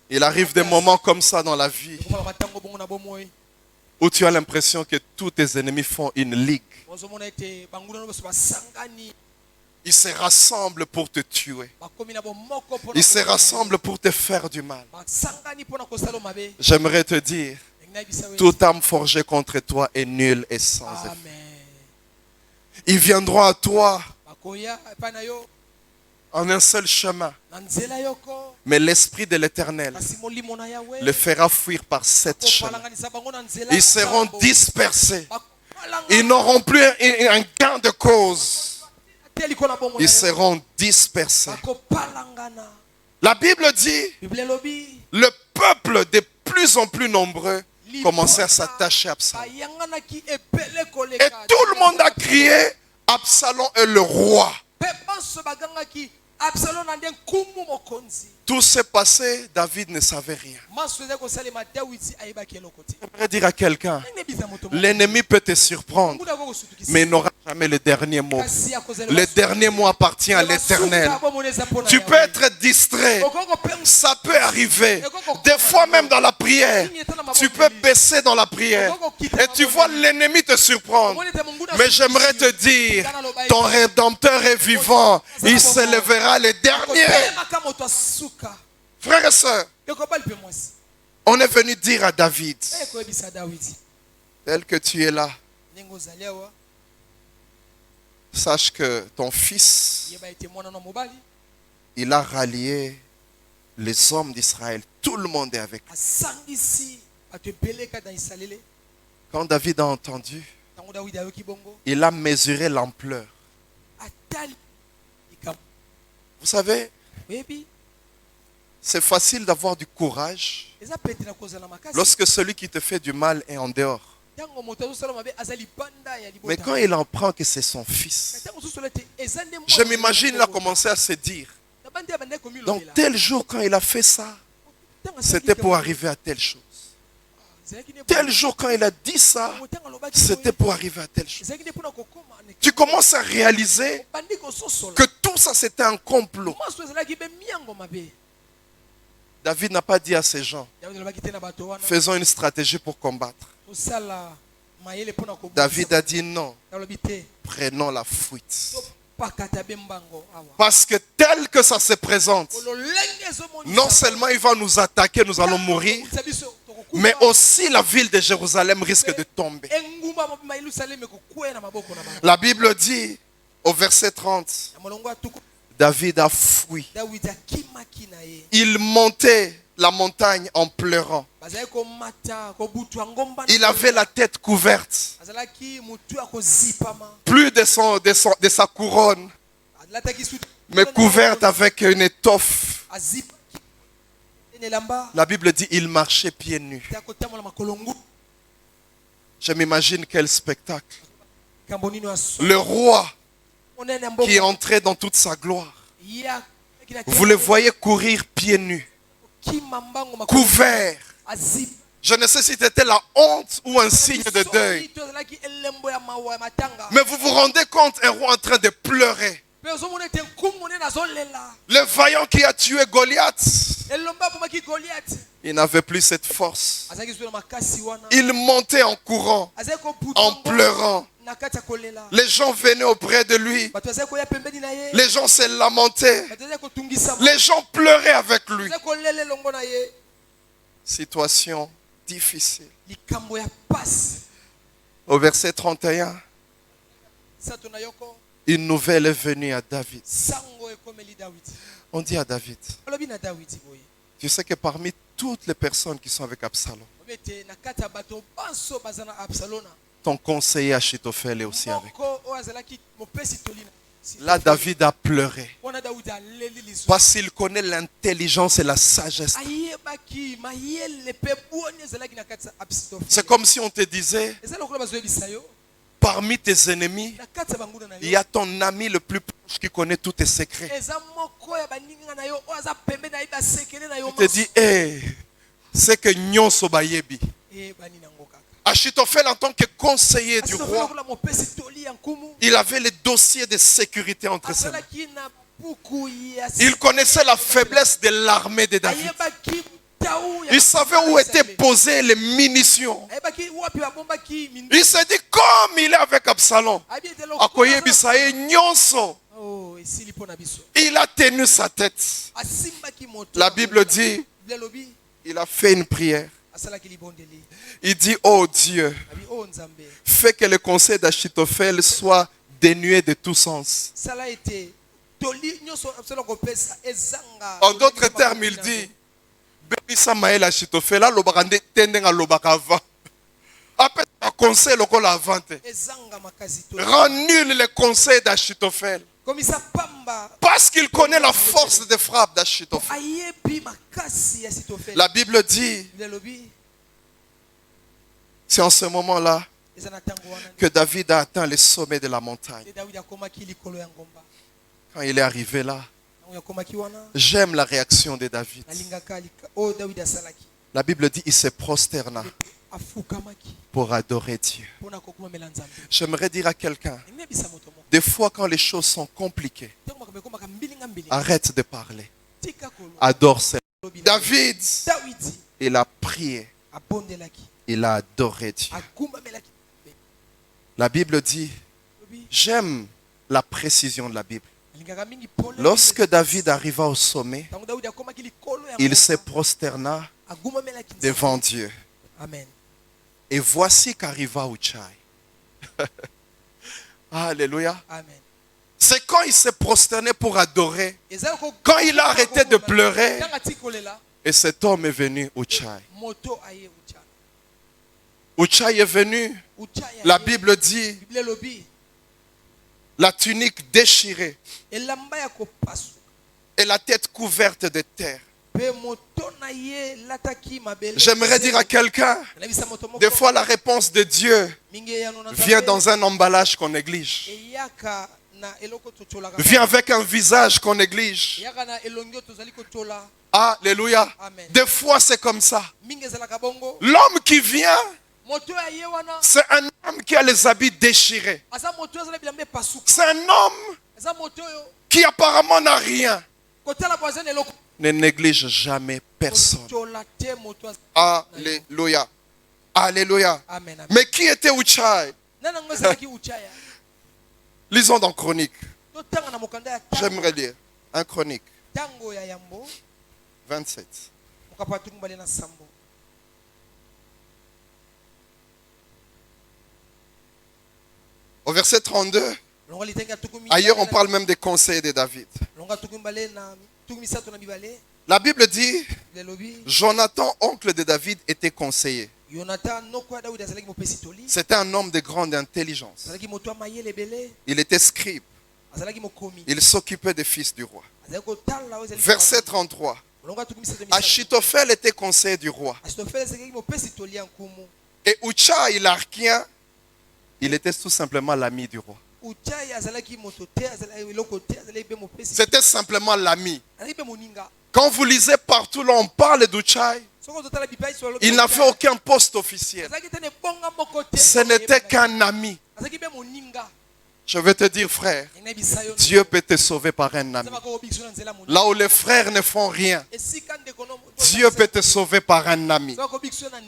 Il arrive des moments comme ça dans la vie où tu as l'impression que tous tes ennemis font une ligue. Ils se rassemblent pour te tuer. Ils se rassemblent pour te faire du mal. J'aimerais te dire, toute âme forgée contre toi est nulle et sans effet. Ils viendront à toi en un seul chemin. Mais l'Esprit de l'Éternel le fera fuir par 7 chemins. Ils seront dispersés. Ils n'auront plus un gain de cause. Ils seront dispersés. La Bible dit, le peuple de plus en plus nombreux commençait à s'attacher à Absalom. Et tout le monde a crié, Absalom est le roi. Tout s'est passé, David ne savait rien. J'aimerais dire à quelqu'un, l'ennemi peut te surprendre, mais il n'aura jamais le dernier mot. Le dernier mot appartient à l'Éternel. Tu peux être distrait, ça peut arriver. Des fois même dans la prière, tu peux baisser dans la prière et tu vois l'ennemi te surprendre. Mais j'aimerais te dire, ton Rédempteur est vivant, il se lèvera le dernier. Frères et sœurs, on est venu dire à David, tel que tu es là, sache que ton fils, il a rallié les hommes d'Israël. Tout le monde est avec lui. Quand David a entendu, il a mesuré l'ampleur. Vous savez, c'est facile d'avoir du courage lorsque celui qui te fait du mal est en dehors. Mais quand il en prend que c'est son fils, je m'imagine il a commencé à se dire, donc tel jour quand il a fait ça, c'était pour arriver à telle chose. Tel jour quand il a dit ça, c'était pour arriver à telle chose. Tu commences à réaliser que tout ça c'était un complot. David n'a pas dit à ces gens, David alobaki te na bato wana, faisons une stratégie pour combattre. tosala mayele mpona kobundisa. David a dit non, Alobi te, prenons la fuite. topakata be mbango awa. Parce que tel que ça se présente, Ololenge ezomonisa non seulement il va nous attaquer, nous allons mourir, Kobundisa biso, tokokufa. mais aussi la ville de Jérusalem risque de tomber. Engumba mobima Yerusalem ekokwea na maboko na bango. La Bible dit au verset 30, Na molongo atuku David a fui. David akimaki na ye. Il montait la montagne en pleurant. Bazali komata kobutwa ngomba na Il avait la tête couverte. azalaki mutu akozipama. Plus de de sa couronne, Alataki suti mais couverte avec une étoffe. azipaki elamba La Bible dit il marchait pieds nus. ta kotambola makolo ngu Je m'imagine quel spectacle. kambo nini aso Le roi onene qui mboka est entré dans toute sa gloire. ya kina Vous le voyez courir pieds nus, kima mbango makolo couvert. azip Je ne sais si c'était la honte ou un signe de deuil. tozalaki elembo ya mawa ya matanga Mais vous vous rendez compte, un roi en train de pleurer. pe ozomona ete nkumu monene azolela Le vaillant qui a tué Goliath, elomba abomaki Goliath il n'avait plus cette force. azalaki susu na makasi wana Il montait en courant, azalaki koputa en pleurant. na kati ya kolela Les gens venaient auprès de lui. bato azalaki koya pembeni na ye Les gens se lamentaient. bato azalaki kotungisama Les gens pleuraient avec lui. azalaki kolela elongo na ye Situation difficile. likambo ya pasi Au verset 31, sato na yoko une nouvelle est venue à David. sango ekomeli Dawidi On dit à David, alobi na Dawidi boye tu sais que parmi toutes les personnes qui sont avec Absalom, obi ete na kati ya bato banso baza na Absalona ton conseiller Achitophel est aussi avec. moko oyo azalaki mopesi toli na Là, David a pleuré wana Dawidi aleli lisu parce qu'il connaît l'intelligence et la sagesse. ayebaki mayele mpe boni ezalaki na kati ya C'est Absitofele comme si on te disait, eza lokola bazoyebisa yo parmi tes ennemis, na kati ya banguna na il y yo a ton ami le plus proche qui connaît tous tes secrets. eza moko ya baninga na yo oyo aza pembe na ye basekele na yo Il te dit, hé, c'est que nyonso bayebi. eyebani nango kaka Achitophel, en tant que conseiller du Asitofele roi, lokola mopesi toli ya nkumu il avait les dossiers de sécurité entre ses mains. azalaki na buku ya Il connaissait la faiblesse de l'armée de David. ayebaki tau ya Il savait où étaient posées les munitions. ayebaki wapi babombaki Il s'est dit, comme il est avec Absalom, ayebi ete akoyebisa ye nyonso. oh esili mpo na biso Il a tenu sa tête. asimbaki moto La Bible dit, lelobi il a fait une prière. asalaki libondeli Il dit, oh Dieu, abi o nzambe fais que le conseil d'Achitophel soit dénué de tout sens. sala ete toli nyonso absolument kopesa ezanga En d'autres termes, il dit, bénissa Maël Achitophel, alobaka nde te ndenge alobaka avant. Apesa conseil lokola avant te. ezanga makasi toli Rend nul le conseil d'Achitophel. komisa pamba Parce qu'il connaît la force de frappe d'Achitophel. ayebi makasi ya sitofele La Bible dit, lelobi c'est en ce moment-là eza na ntango wana que David a atteint le sommet de la montagne. nde Dawidi akomaki likolo ya ngomba Quand il est arrivé là, ntango akomaki wana j'aime la réaction de David. nalingaka oyo Dawidi asalaki La Bible dit, il se prosterna afukamaki pour adorer Dieu. mpona kokumamela nzambe J'aimerais dire à quelqu'un, emiyebisa moto moko des fois quand les choses sont compliquées, ntango makambo ekomaka mbilinga mbilinga arrête de parler. tika koloba Adore Seigneur. lobi na David, Dawidi il a prié, abondelaki il a adoré Dieu. agumamelaki La Bible dit, lobi j'aime la précision de la Bible. alingaka mingi pole Lorsque David arriva au sommet, ntango Dawidi akomaki likolo ya il ngomba, se prosterna agumamelaki nzambe. devant Dieu. Amen. Et voici qu'arriva Uchai. Alléluia. Amen. C'est quand il s'est prosterné pour adorer, Eza ko- quand il a arrêté de pleurer, Ntango atikoli kolela, et cet homme est venu, Uchai. moto aye ucha. Uchai est venu, Ucha ya la ye. Bible dit, Bible lobi la tunique déchirée elamba ya kopasuka et la tête couverte de terre. pe moto na ye lataki mabele. J'aimerais dire à quelqu'un, Nabisa moto moko, des fois la réponse de Dieu mingi eyano na vient Nzambe, dans un emballage qu'on néglige. eyaka na eloko totolaka. Vient avec un visage qu'on néglige. Eyaka na elongi oyo tozali kotola. Alléluia. Amen. Des fois c'est comme ça. Mingi ezalaka bongo. L'homme qui vient, Moto ya ye wana c'est un homme qui a les habits déchirés. aza moto ezala bilamba epasuka. C'est un homme Eza moto oyo qui apparemment n'a rien. kotala bwazana eloko Ne néglige jamais personne. Kotyola te moto Alléluia. Alléluia. Amen. Amen. Mais qui était Uchai? Nana ngo ezalaki uchaya. Lisons dans Chronique. Totanga na mokanda ya J'aimerais lire un Chronique tango ya yambo 27. mokapatu mbale na sambo. Au verset 32, Longa litenga tukumi. ailleurs on parle même des conseils de David. Longa tukumi mbale na tukumi sato na bibale. La Bible dit, Le lobi. Jonathan, oncle de David, était conseiller. Jonathan nokwa Daudi azalaki mopesi toli. C'était un homme de grande intelligence. Azalaki moto mayele belé. Il était scribe. Azalaki mokomi. Il s'occupait des fils du roi. Azalaki kotala ozali. Verset 33. Longa tukumi sato. Achitophel était conseiller du roi. Achitophel azalaki mopesi toli ya nkumu. Et Uchai, l'archien, il était tout simplement l'ami du roi. Uchai azalaki moto te azalaki loko te azalaki be mopesi. C'était simplement l'ami. Azalaki be moninga. Quand vous lisez partout, là, on parle d'Uchai. Il n'a fait aucun poste officiel. Ce n'était qu'un ami. Je vais te dire, frère, Dieu peut te sauver par un ami. Là où les frères ne font rien, Dieu peut te sauver par un ami.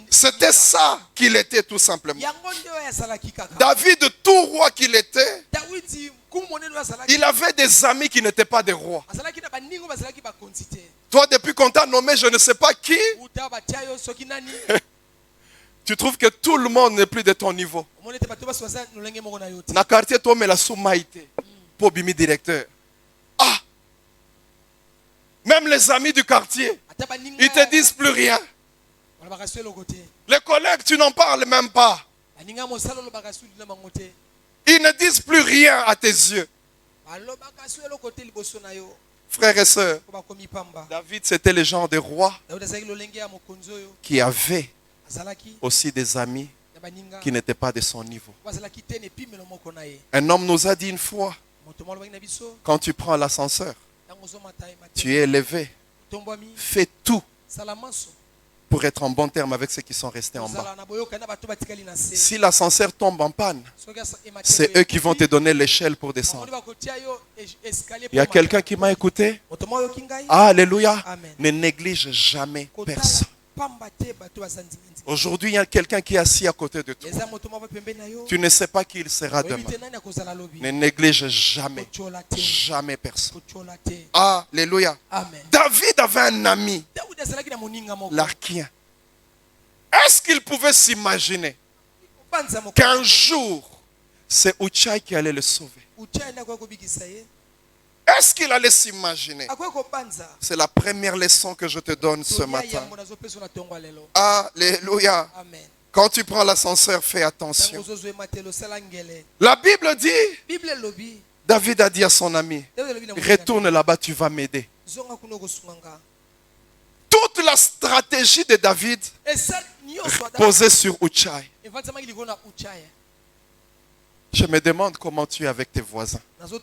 C'était ça qu'il était tout simplement. David, tout roi qu'il était, il avait des amis qui n'étaient pas des rois. Toi, depuis qu'on t'a nommé, je ne sais pas qui, tu trouves que tout le monde n'est plus de ton niveau. Na quartier, toi, mais la soumaïté. Pour bimi directeur. Ah! Même les amis du quartier, ils te disent plus rien. Les collègues, tu n'en parles même pas. Ils ne disent plus rien à tes yeux. Frères et sœurs, David, c'était le genre de roi qui avait aussi des amis qui n'étaient pas de son niveau. Un homme nous a dit une fois, quand tu prends l'ascenseur, tu es élevé, fais tout pour être en bon terme avec ceux qui sont restés en bas. Si l'ascenseur tombe en panne, c'est eux qui vont te donner l'échelle pour descendre. Il y a quelqu'un qui m'a écouté. Alléluia. Ne néglige jamais personne. Aujourd'hui, il y a quelqu'un qui est assis à côté de toi. Tu ne sais pas qui il sera demain. Ne néglige jamais, jamais personne. Alléluia. David avait un ami, l'archien. Est-ce qu'il pouvait s'imaginer qu'un jour, c'est Uchai qui allait le sauver? Est-ce qu'il allait s'imaginer? C'est la première leçon que je te donne ce matin. Alléluia. Quand tu prends l'ascenseur, fais attention. La Bible dit, David a dit à son ami, retourne là-bas, tu vas m'aider. Toute la stratégie de David posée sur Uchai. Je me demande comment tu es avec tes voisins. Je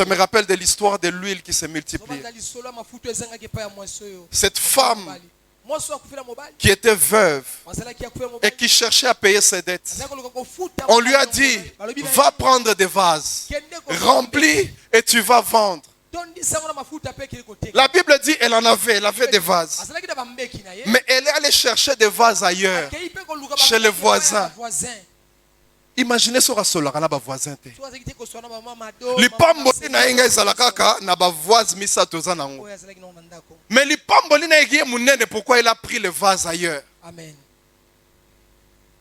me rappelle de l'histoire de l'huile qui s'est multipliée. Cette femme qui était veuve et qui cherchait à payer ses dettes. On lui a dit, va prendre des vases, remplis et tu vas vendre. La Bible dit elle avait des vases. Mais elle est allée chercher des vases ailleurs, chez les voisins. Imaginez ce rasola na ba voisin te. Lipamboli na inga ezalaka na ba voisins misato za nango. Mais lipamboli na egi munene, pourquoi il a pris les vases ailleurs? Amen.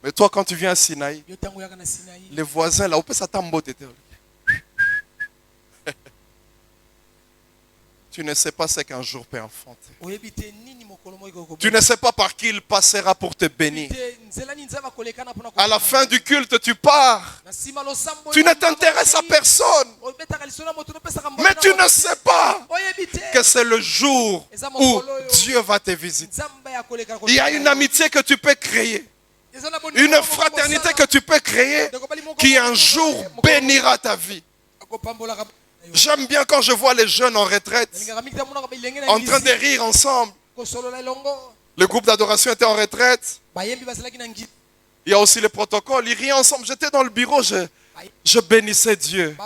Mais toi quand tu viens à Sinaï, les voisins là, on peut s'attendre. Tu ne sais pas ce qu'un jour peut enfanter. Tu ne sais pas par qui il passera pour te bénir. À la fin du culte, tu pars. Tu ne t'intéresses à personne. Mais tu ne sais pas que c'est le jour où Dieu va te visiter. Il y a une amitié que tu peux créer. Une fraternité que tu peux créer qui un jour bénira ta vie. J'aime bien quand je vois les jeunes en retraite en train de rire ensemble. Le groupe d'adoration était en retraite. Il y a aussi le protocole. Ils rient ensemble. J'étais dans le bureau, je bénissais Dieu.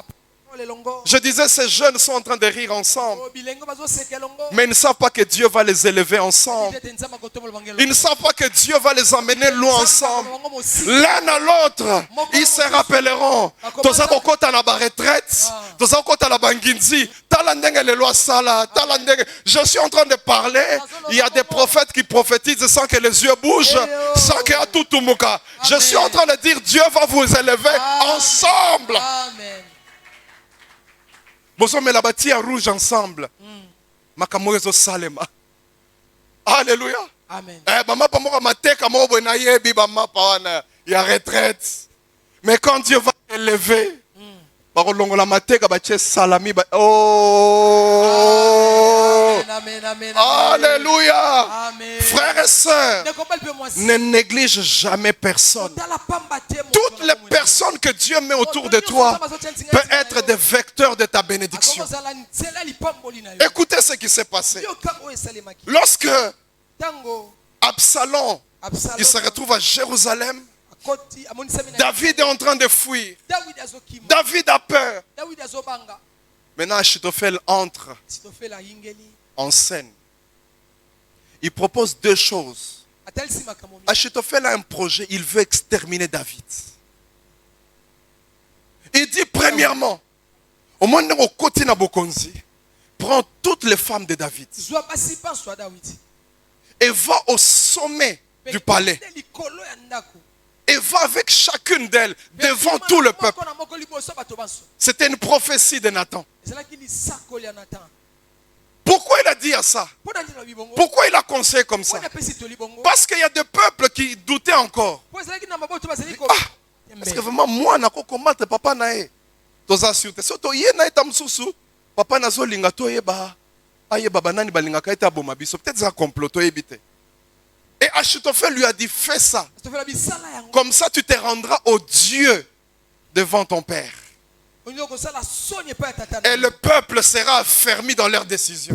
Je disais, ces jeunes sont en train de rire ensemble, Oh, bilengo bazoseka elongo. mais ils ne savent pas que Dieu va les élever ensemble. Ete nzambe akotombola bango Ils ne elongo. savent pas que Dieu va les emmener loin ensemble. Bango mosika. L'un à l'autre, ils se rappelleront. Toza kokota na ba retraite, toza kokota na banginzi. Tala ndenge lelo asala, tala ndenge. Je suis en train de parler. Il y a des prophètes qui prophétisent sans que les yeux bougent, sans que tout tumuka. Je suis en train de dire, Dieu va vous élever ensemble. Amen. Bozo me la bâti en rouge ensemble. Makamorezo salema. Alléluia. Amen. Bama pa moko mateka mo bo na yebi bama pa wana ya retraite. Mais quand Dieu va élever, bakolongola mateka ba tche salami ba oh. Amen, amen, amen. Alléluia. Amen. Frères et sœurs, Ne compare pas moi. ne néglige jamais personne. Toutes les personnes que Dieu met autour de toi peuvent être des vecteurs de ta bénédiction. Écoutez ce qui s'est passé. Lorsque Absalom, il se retrouve à Jérusalem, David est en train de fuir. David a peur. Maintenant, Achitophel entre en scène. Il propose deux choses. Achitophel a un projet, il veut exterminer David. Il dit premièrement, au moment où Kotina Bokonzi, prends toutes les femmes de David et va au sommet du palais et va avec chacune d'elles devant tout le peuple. C'était une prophétie de Nathan. Pourquoi il a dit à ça? Pourquoi il a conseillé comme ça? Parce qu'il y a des peuples qui doutaient encore. Parce que vraiment, moi, je ne combattre papa nae. Toza surte. Soto ye na eta msusu. Papa na zo linga to yeba. Aye baba nani balinga ka eta boma biso. Peut-être ça complot to yebite. Et Achitophel lui a dit fais ça. Comme ça tu te rendras au Dieu devant ton père. Et le peuple sera affermi dans leurs décisions.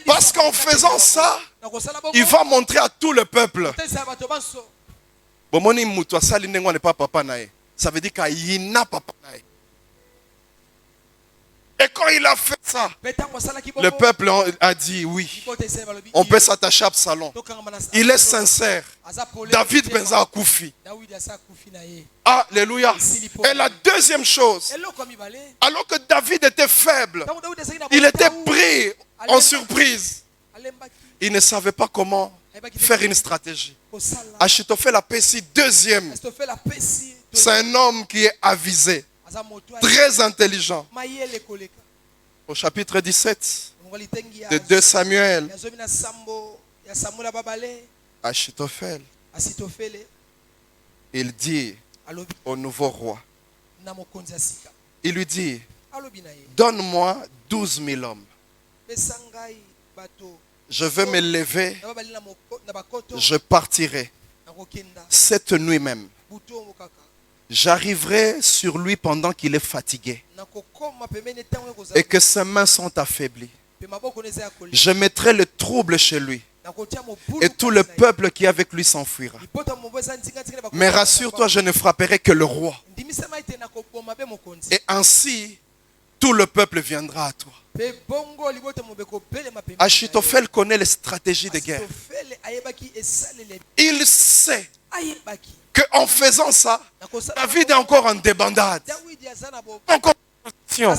Parce qu'en faisant ça, il va montrer à tout le peuple. Ça veut dire qu'il n'a pas papa. Et quand il a fait ça, le peuple a dit oui, on peut s'attacher à Absalom. Il est sincère. David Benza Koufi. Alléluia. Et la deuxième chose, alors que David était faible, il était pris en surprise. Il ne savait pas comment faire une stratégie. Achitophel a péci deuxième. C'est un homme qui est avisé, très intelligent. Au chapitre 17 de 2 Samuel, Achitophel, il dit au nouveau roi, il lui dit, donne-moi 12 000 hommes. Je vais me lever, je partirai cette nuit même. J'arriverai sur lui pendant qu'il est fatigué et que ses mains sont affaiblies. Je mettrai le trouble chez lui et tout le peuple qui est avec lui s'enfuira. Mais rassure-toi, je ne frapperai que le roi. Et ainsi, tout le peuple viendra à toi. Achitophel connaît les stratégies de guerre. Il sait qu'en faisant ça, David est encore en débandade. Encore en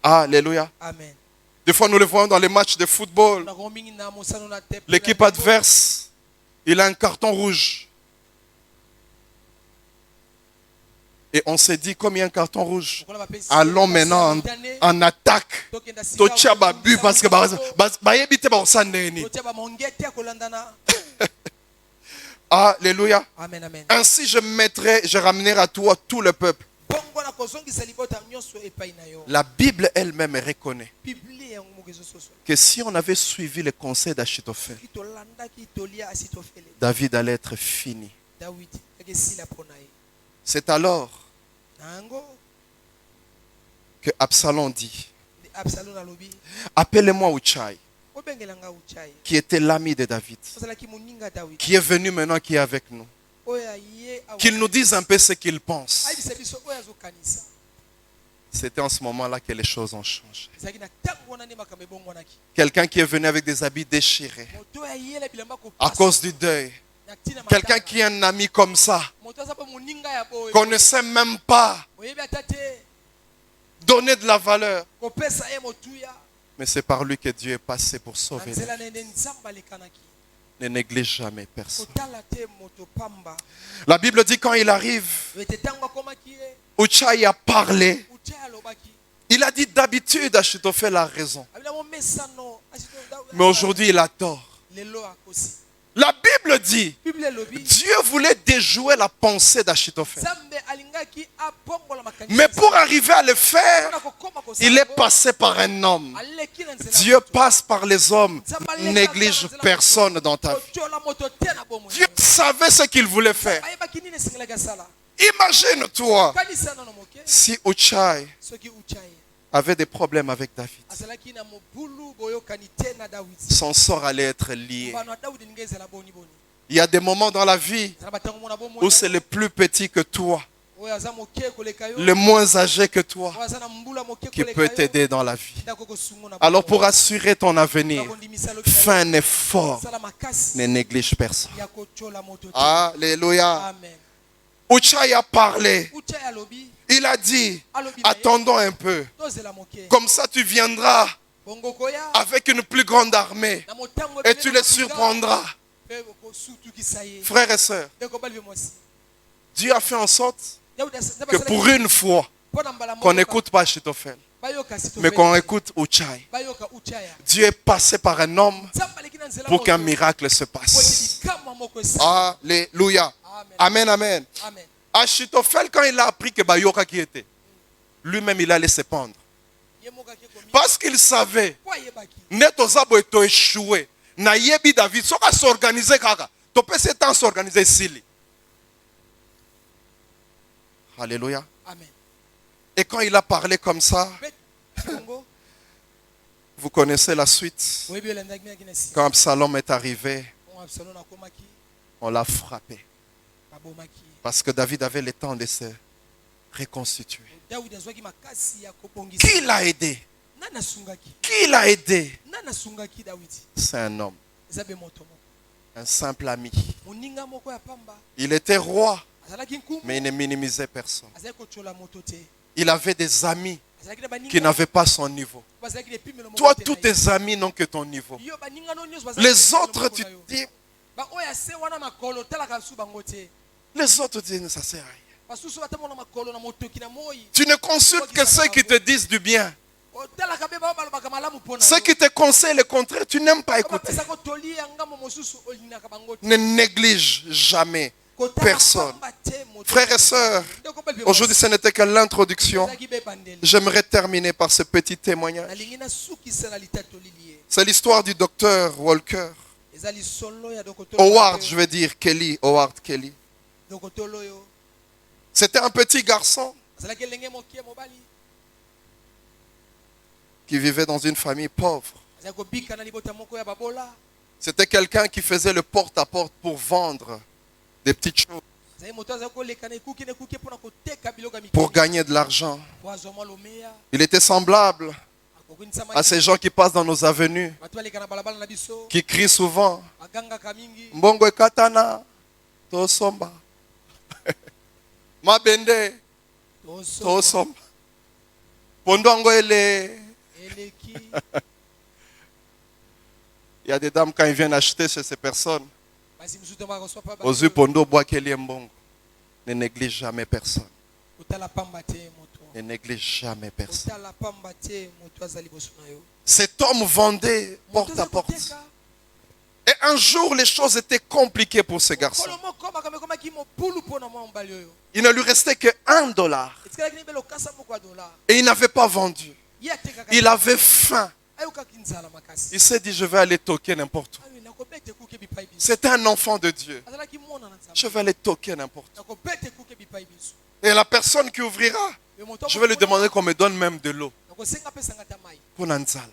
Alléluia. Amen. Des fois, nous le voyons dans les matchs de football. L'équipe adverse, il a un carton rouge. Et on s'est dit, comme il y a un carton rouge, allons maintenant en attaque. Parce que Alléluia. Amen, amen. Ainsi je ramènerai à toi tout le peuple. La Bible elle-même reconnaît que si on avait suivi les conseils d'Achitophel, David allait être fini. C'est alors que Absalom dit, appelez-moi Uchai, qui était l'ami de David, qui est venu maintenant, qui est avec nous. qu'il nous dise un peu ce qu'il pense. ayebisa biso oyo azokanisa. C'était en ce moment-là que les choses ont changé. ezalaki na ntango wana nde makambo ebongwanaki. Quelqu'un qui est venu avec des habits déchirés moto oyo ayela bilamba à kopasa cause du deuil. na ntina Quelqu'un matanga. qui est un ami comme ça, moto aza mpe moninga ya boye qu'on ne sait même pas oyebi ata te donner de la valeur. kopesa ye motuya Mais c'est par lui que Dieu est passé pour na sauver. nzela na ye nde nzambe alekanaki. Ne néglige jamais personne. kotala te moto pamba. La Bible dit quand il arrive, ete ntango akomaki ye Uchai a parlé. utia alobaki Il a dit d'habitude Achitophel a raison. abila momesano Mais aujourd'hui il a tort. lelo akosi. La Bible dit, bible elobi Dieu voulait déjouer la pensée d'Achitophel. nzambe alingaki abongola makanisi. Mais pour arriver à le faire, Mpona kokoma kosala il est yango, passé par un homme. aleki na nzela Dieu moto. passe par les hommes. Nzambe aleki na Néglige nzela moto. personne dans ta vie. Otiola moto te na bomoi. Dieu savait ce qu'il voulait faire. ayebaki nini esengelaki asala. Imagine-toi kanisa nano moke si Uchai soki uchaye avait des problèmes avec David. azalaki na mobulu boyokani te na dawidi. Son sort allait être lié. mbano ya dawidi ninga ezala boni boni. Il y a des moments dans la vie ezala batango mona bomoi où c'est le plus petit que toi, oyo aza moke koleka yo le moins âgé que toi, oyo aza na mbula moke qui koleka peut yo t'aider dans la vie. ndako kosungo na Alors pour assurer ton avenir, kondimisa loki na yo, fais un effort. sala makasi Ne néglige personne. ya kotiola moto te. Alléluia. amen. Uchai a parlé. uchaye alobi Il a dit, alobi na ye, attendons un peu. tozela moke Comme ça tu viendras bongo koya avec une plus grande armée na motango et ebele tu na les mafuta, surprendras. mpe kosutukisa ye. Frères et sœurs, ndeko balive mwasi Dieu a fait en sorte Dawudi asa- que pour une fois, mpona mbala qu'on moko n'écoute pas Achitophel, bayoka mais Sitofeli qu'on te. écoute Uchai. bayoka uchaya Dieu est passé par un homme nzambe aleki na nzela pour qu'un moto, miracle se po ete passe. likamwa moko esala. Alléluia. Amen. Amen, amen. Amen. Achitophel, quand il a appris que Bayoka qui était, lui-même il allait se pendre. Ye moko ake komi- Parce qu'il savait, po ayebaki net ozabo eto échoué. Na yebi David, soka s'organiser kaka. Topé ce temps s'organiser ici. Alléluia. amen. Et quand il a parlé comme ça, Mpe bongo vous connaissez la suite. oyebi olandaki minaki na sika Quand Absalom est arrivé, oyo absalom akomaki on l'a frappé. babomaki ye. Parce que David avait le temps de se reconstituer. dawidi azwaki makasi ya kobongisa. Qui l'a aidé? nani asungaki Qui l'a aidé? nani asungaki dawidi C'est un homme, eza be moto moko un simple ami. moninga moko ya pamba Il était roi, azalaki nkumu mais il ne minimisait personne. azalaki kotiola moto te Il avait des amis azalaki na qui baninga n'avaient pas son niveau. bazalaki na epimelo moko Toi, te tous na ye. tes amis n'ont que ton niveau. yo baninga no nyonso bazalaki na Les epimelo autres, moko tu na yo. dis, baoyo ase wana makolo talaka su bango te les autres disent, ça sert à rien. basusu batamona makolo na motoki na moi Tu ne consultes que ceux qui te disent du bien. otalaka mpe bao balobaka malamu mpona Ceux qui te conseillent le contraire, tu n'aimes pas écouter. bapesaka otoli ya ngambo mosusu olingaka bango te Ne néglige jamais Kotala personne. pamba te moto. Frères et sœurs, Ndeko mpe aujourd'hui ce n'était que l'introduction. ezalaki be bandeli. J'aimerais terminer par ce petit témoignage. nalingi nasukisa na litatoli ye C'est l'histoire du docteur Walker. eza lisolo ya dokotolo Howard, je veux dire Kelly. Howard Kelly. dokotolo oyo C'était un petit garçon azalaki elenge mokie mobali qui vivait dans une famille pauvre. azalaki kobika na libota moko ya babola C'était quelqu'un qui faisait le porte-à-porte pour vendre des petites choses, azalaki moto azalaki koleka na ekuki na ekuki mpona koteka biloko ya pour mikili gagner de l'argent. po azwa mwa lomeya Il était semblable akokinisama à ces gens qui passent dans nos avenues, bato baleka na balabala na biso qui crient souvent bagangaka mingi Mbongo ekatana, tosomba. Mabende, toso tosomba. Pondongo ele. eleki Il y a des dames quand ils viennent acheter chez ces personnes. basi mosusu ntango bakoswa pa Aux yeux pondo boakeli mbongo. Ne néglige jamais personne. otala pamba te moto Ne néglige jamais personne. otala pamba te moto aza liboso na yo Cet homme vendait moto porte à aza porte. koteka Et un jour, les choses étaient compliquées pour ce garçon. kolo moko makambo ekomaki mopulu mpona mwa mobali oyo Il ne lui restait que $1. etikalaki na ebele okasa moko ya dolar Et il n'avait pas vendu. ye atekaka Il avait faim. ayokaki nzala makasi Il s'est dit, je vais aller toquer n'importe où. ayo nakobeta ekuke ebipai biso C'était un enfant de Dieu. azalaki mwana na Je nzambe vais aller toquer n'importe où. nakobeta ekuke ebipai biso Et la personne qui ouvrira, Yo moto je vais lui demander qu'on me donne même de l'eau. nakosenga apesanga ta mai Pour Nanzala.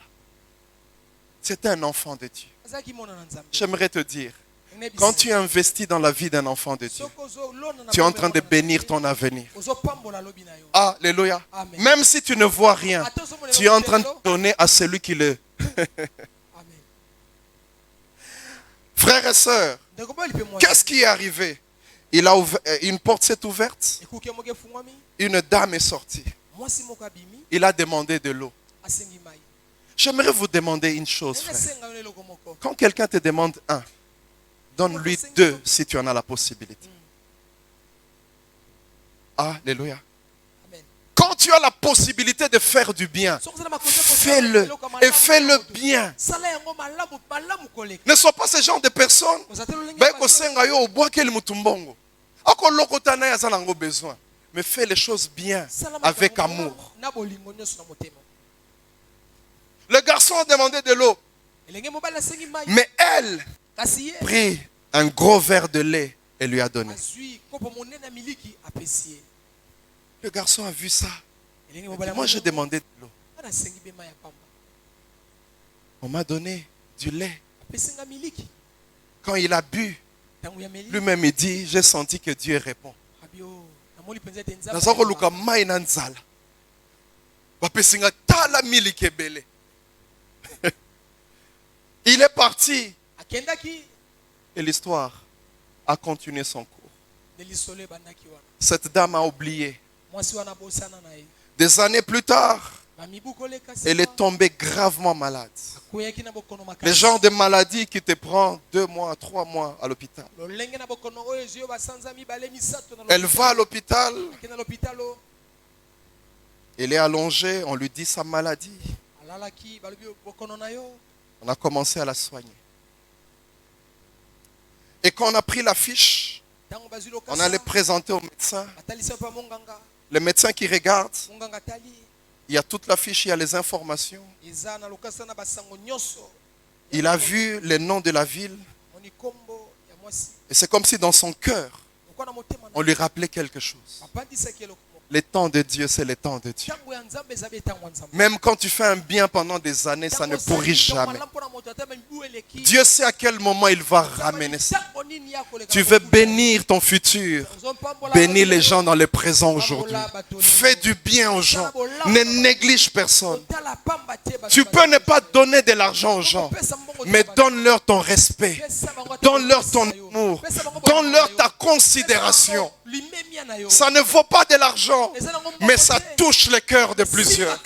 C'était un enfant de Dieu. azalaki mwana na nzambe J'aimerais te dire, Quand tu investis dans la vie d'un enfant de Dieu, tu es en train de bénir ton avenir. Alléluia. Amen. Même si tu ne vois rien, tu es en train de donner à celui qui le... Amen. Frères et sœurs, qu'est-ce qui est arrivé? Il a une porte s'est ouverte, une dame est sortie. Il a demandé de l'eau. J'aimerais vous demander une chose, frère. Quand quelqu'un te demande un, donne-lui deux si tu en as la possibilité. Alléluia. Quand tu as la possibilité de faire du bien, fais-le et fais-le bien. Ne sois pas ce genre de personne. Mais fais les choses bien, avec amour. Le garçon a demandé de l'eau. Mais elle prit un gros verre de lait et lui a donné. Le garçon a vu ça. Moi, j'ai demandé de l'eau. On m'a donné du lait. Quand il a bu, lui-même il dit, j'ai senti que Dieu répond. Il est parti. Et l'histoire a continué son cours. Cette dame a oublié. Des années plus tard, elle est tombée gravement malade. Le genre de maladie qui te prend 2 mois, 3 mois à l'hôpital. Elle va à l'hôpital. Elle est allongée, on lui dit sa maladie. On a commencé à la soigner. Et quand on a pris la fiche, on allait présenter au médecin. Le médecin qui regarde, il y a toute la fiche, il y a les informations. Il a vu les noms de la ville. Et c'est comme si dans son cœur, on lui rappelait quelque chose. Le temps de Dieu, c'est le temps de Dieu. Même quand tu fais un bien pendant des années, ça ne pourrit jamais. Dieu sait à quel moment il va ramener ça. Tu veux bénir ton futur. Bénis les gens dans le présent aujourd'hui. Fais du bien aux gens. Ne néglige personne. Tu peux ne pas donner de l'argent aux gens, mais donne-leur ton respect. Donne-leur ton amour. Donne-leur ta considération. Ça ne vaut pas de l'argent, mais ça touche le cœur de plusieurs.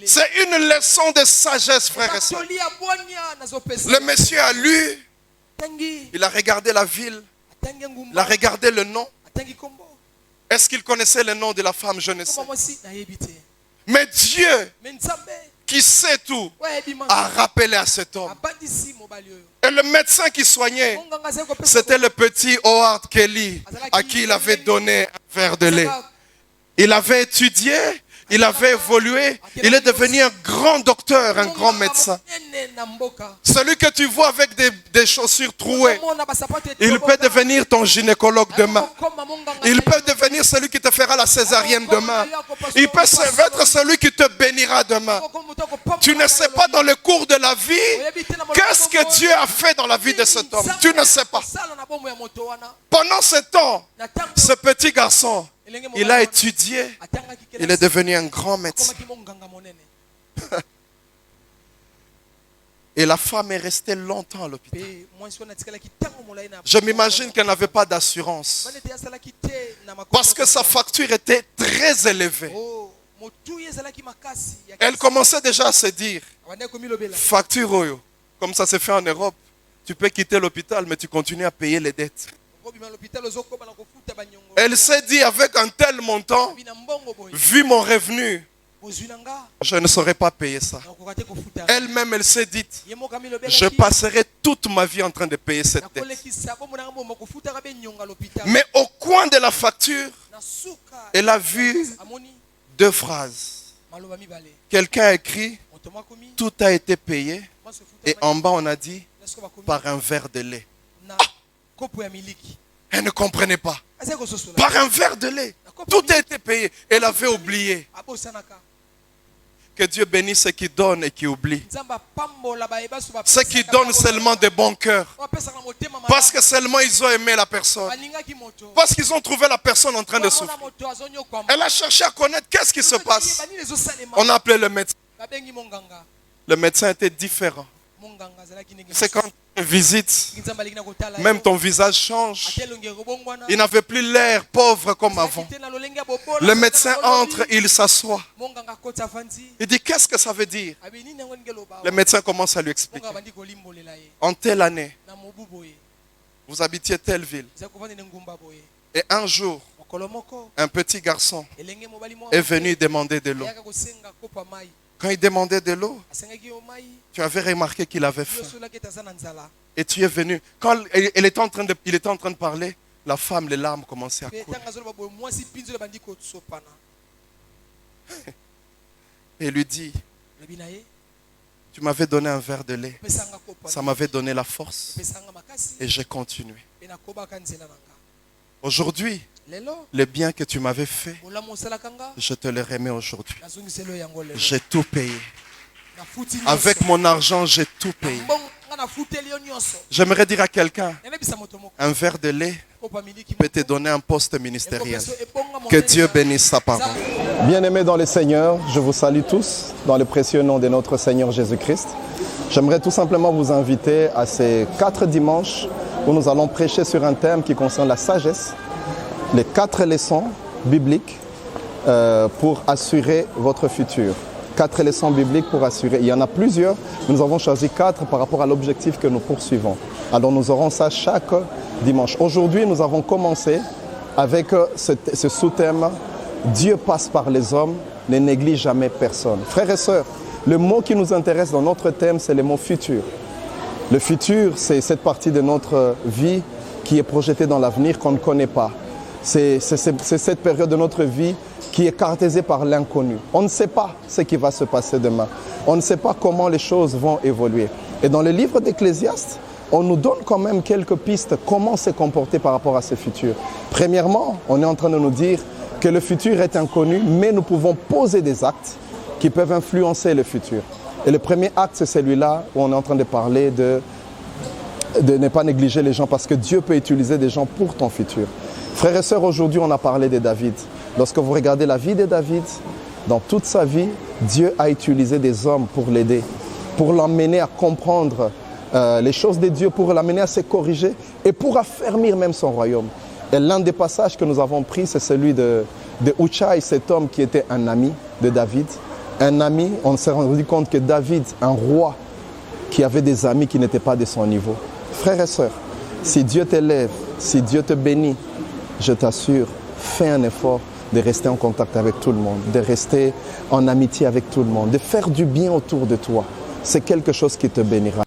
C'est une leçon de sagesse, frères et sœurs. Le monsieur a lu, il a regardé la ville, il a regardé le nom. Est-ce qu'il connaissait le nom de la femme? Je ne sais. Mais Dieu, qui sait tout, a rappelé à cet homme. Et le médecin qui soignait, c'était le petit Howard Kelly, à qui il avait donné un verre de lait. Il avait étudié, il avait évolué, il est devenu un grand docteur, un grand médecin. Celui que tu vois avec des chaussures trouées, il peut devenir ton gynécologue demain. Il peut devenir celui qui te fera la césarienne demain. Il peut être celui qui te bénira demain. Tu ne sais pas dans le cours de la vie qu'est-ce que Dieu a fait dans la vie de cet homme. Tu ne sais pas. Pendant ce temps, ce petit garçon, il a étudié, il est devenu un grand médecin. Et la femme est restée longtemps à l'hôpital. Je m'imagine qu'elle n'avait pas d'assurance. Parce que sa facture était très élevée. Elle commençait déjà à se dire, facture Oyo, comme ça se fait en Europe, tu peux quitter l'hôpital mais tu continues à payer les dettes. Elle s'est dit, avec un tel montant, vu mon revenu, je ne saurais pas payer ça. Elle-même, elle s'est dit, je passerai toute ma vie en train de payer cette dette. Mais au coin de la facture, elle a vu 2 phrases. Quelqu'un a écrit, tout a été payé. Et en bas, on a dit, par un verre de lait. Elle ne comprenait pas. Par un verre de lait. Tout a été payé. Elle avait oublié Que Dieu bénisse ceux qui donnent et qui oublient. Nzambe apambola bayeba so Ceux qui donnent seulement de bon cœur. Parce que seulement ils ont aimé la personne. Parce qu'ils ont trouvé la personne en train de souffrir. Elle a cherché à connaître qu'est-ce qui se passe. On a appelé le médecin. Le médecin était différent. C'est quand tu visites, même ton visage change. Il n'avait plus l'air pauvre comme avant. Le médecin entre, il s'assoit. Il dit, qu'est-ce que ça veut dire? Le médecin commence à lui expliquer. En telle année, vous habitiez telle ville. Et un jour, un petit garçon est venu demander de l'eau. Quand il demandait de l'eau, tu avais remarqué qu'il avait faim. Et tu es venu. Quand il était en train de parler, la femme, les larmes commençaient à couler. Et il lui dit, tu m'avais donné un verre de lait. Ça m'avait donné la force. Et j'ai continué. Aujourd'hui, les biens que tu m'avais fait, je te les remets aujourd'hui. J'ai tout payé. Avec mon argent, j'ai tout payé. J'aimerais dire à quelqu'un, un verre de lait peut te donner un poste ministériel. Que Dieu bénisse sa parole. Bien-aimés dans le Seigneur, je vous salue tous dans le précieux nom de notre Seigneur Jésus-Christ. J'aimerais tout simplement vous inviter à ces 4 dimanches où nous allons prêcher sur un thème qui concerne la sagesse. Les 4 leçons bibliques pour assurer votre futur. 4 leçons bibliques pour assurer. Il y en a plusieurs, mais nous avons choisi 4 par rapport à l'objectif que nous poursuivons. Alors nous aurons ça chaque dimanche. Aujourd'hui, nous avons commencé avec ce sous-thème « Dieu passe par les hommes, ne néglige jamais personne ». Frères et sœurs, le mot qui nous intéresse dans notre thème, c'est le mot « futur ». Le futur, c'est cette partie de notre vie qui est projetée dans l'avenir qu'on ne connaît pas. C'est cette période de notre vie qui est caractérisée par l'inconnu. On ne sait pas ce qui va se passer demain. On ne sait pas comment les choses vont évoluer. Et dans le livre d'Ecclésiaste, on nous donne quand même quelques pistes comment se comporter par rapport à ce futur. Premièrement, on est en train de nous dire que le futur est inconnu, mais nous pouvons poser des actes qui peuvent influencer le futur. Et le premier acte, c'est celui-là où on est en train de parler de ne pas négliger les gens parce que Dieu peut utiliser des gens pour ton futur. Frères et sœurs, aujourd'hui, on a parlé de David. Lorsque vous regardez la vie de David, dans toute sa vie, Dieu a utilisé des hommes pour l'aider, pour l'emmener à comprendre les choses de Dieu, pour l'amener à se corriger et pour affermir même son royaume. Et l'un des passages que nous avons pris, c'est celui de Hushai, cet homme qui était un ami de David. Un ami, on s'est rendu compte que David, un roi, qui avait des amis qui n'étaient pas de son niveau. Frères et sœurs, si Dieu t'élève, si Dieu te bénit, je t'assure, fais un effort de rester en contact avec tout le monde, de rester en amitié avec tout le monde, de faire du bien autour de toi. C'est quelque chose qui te bénira.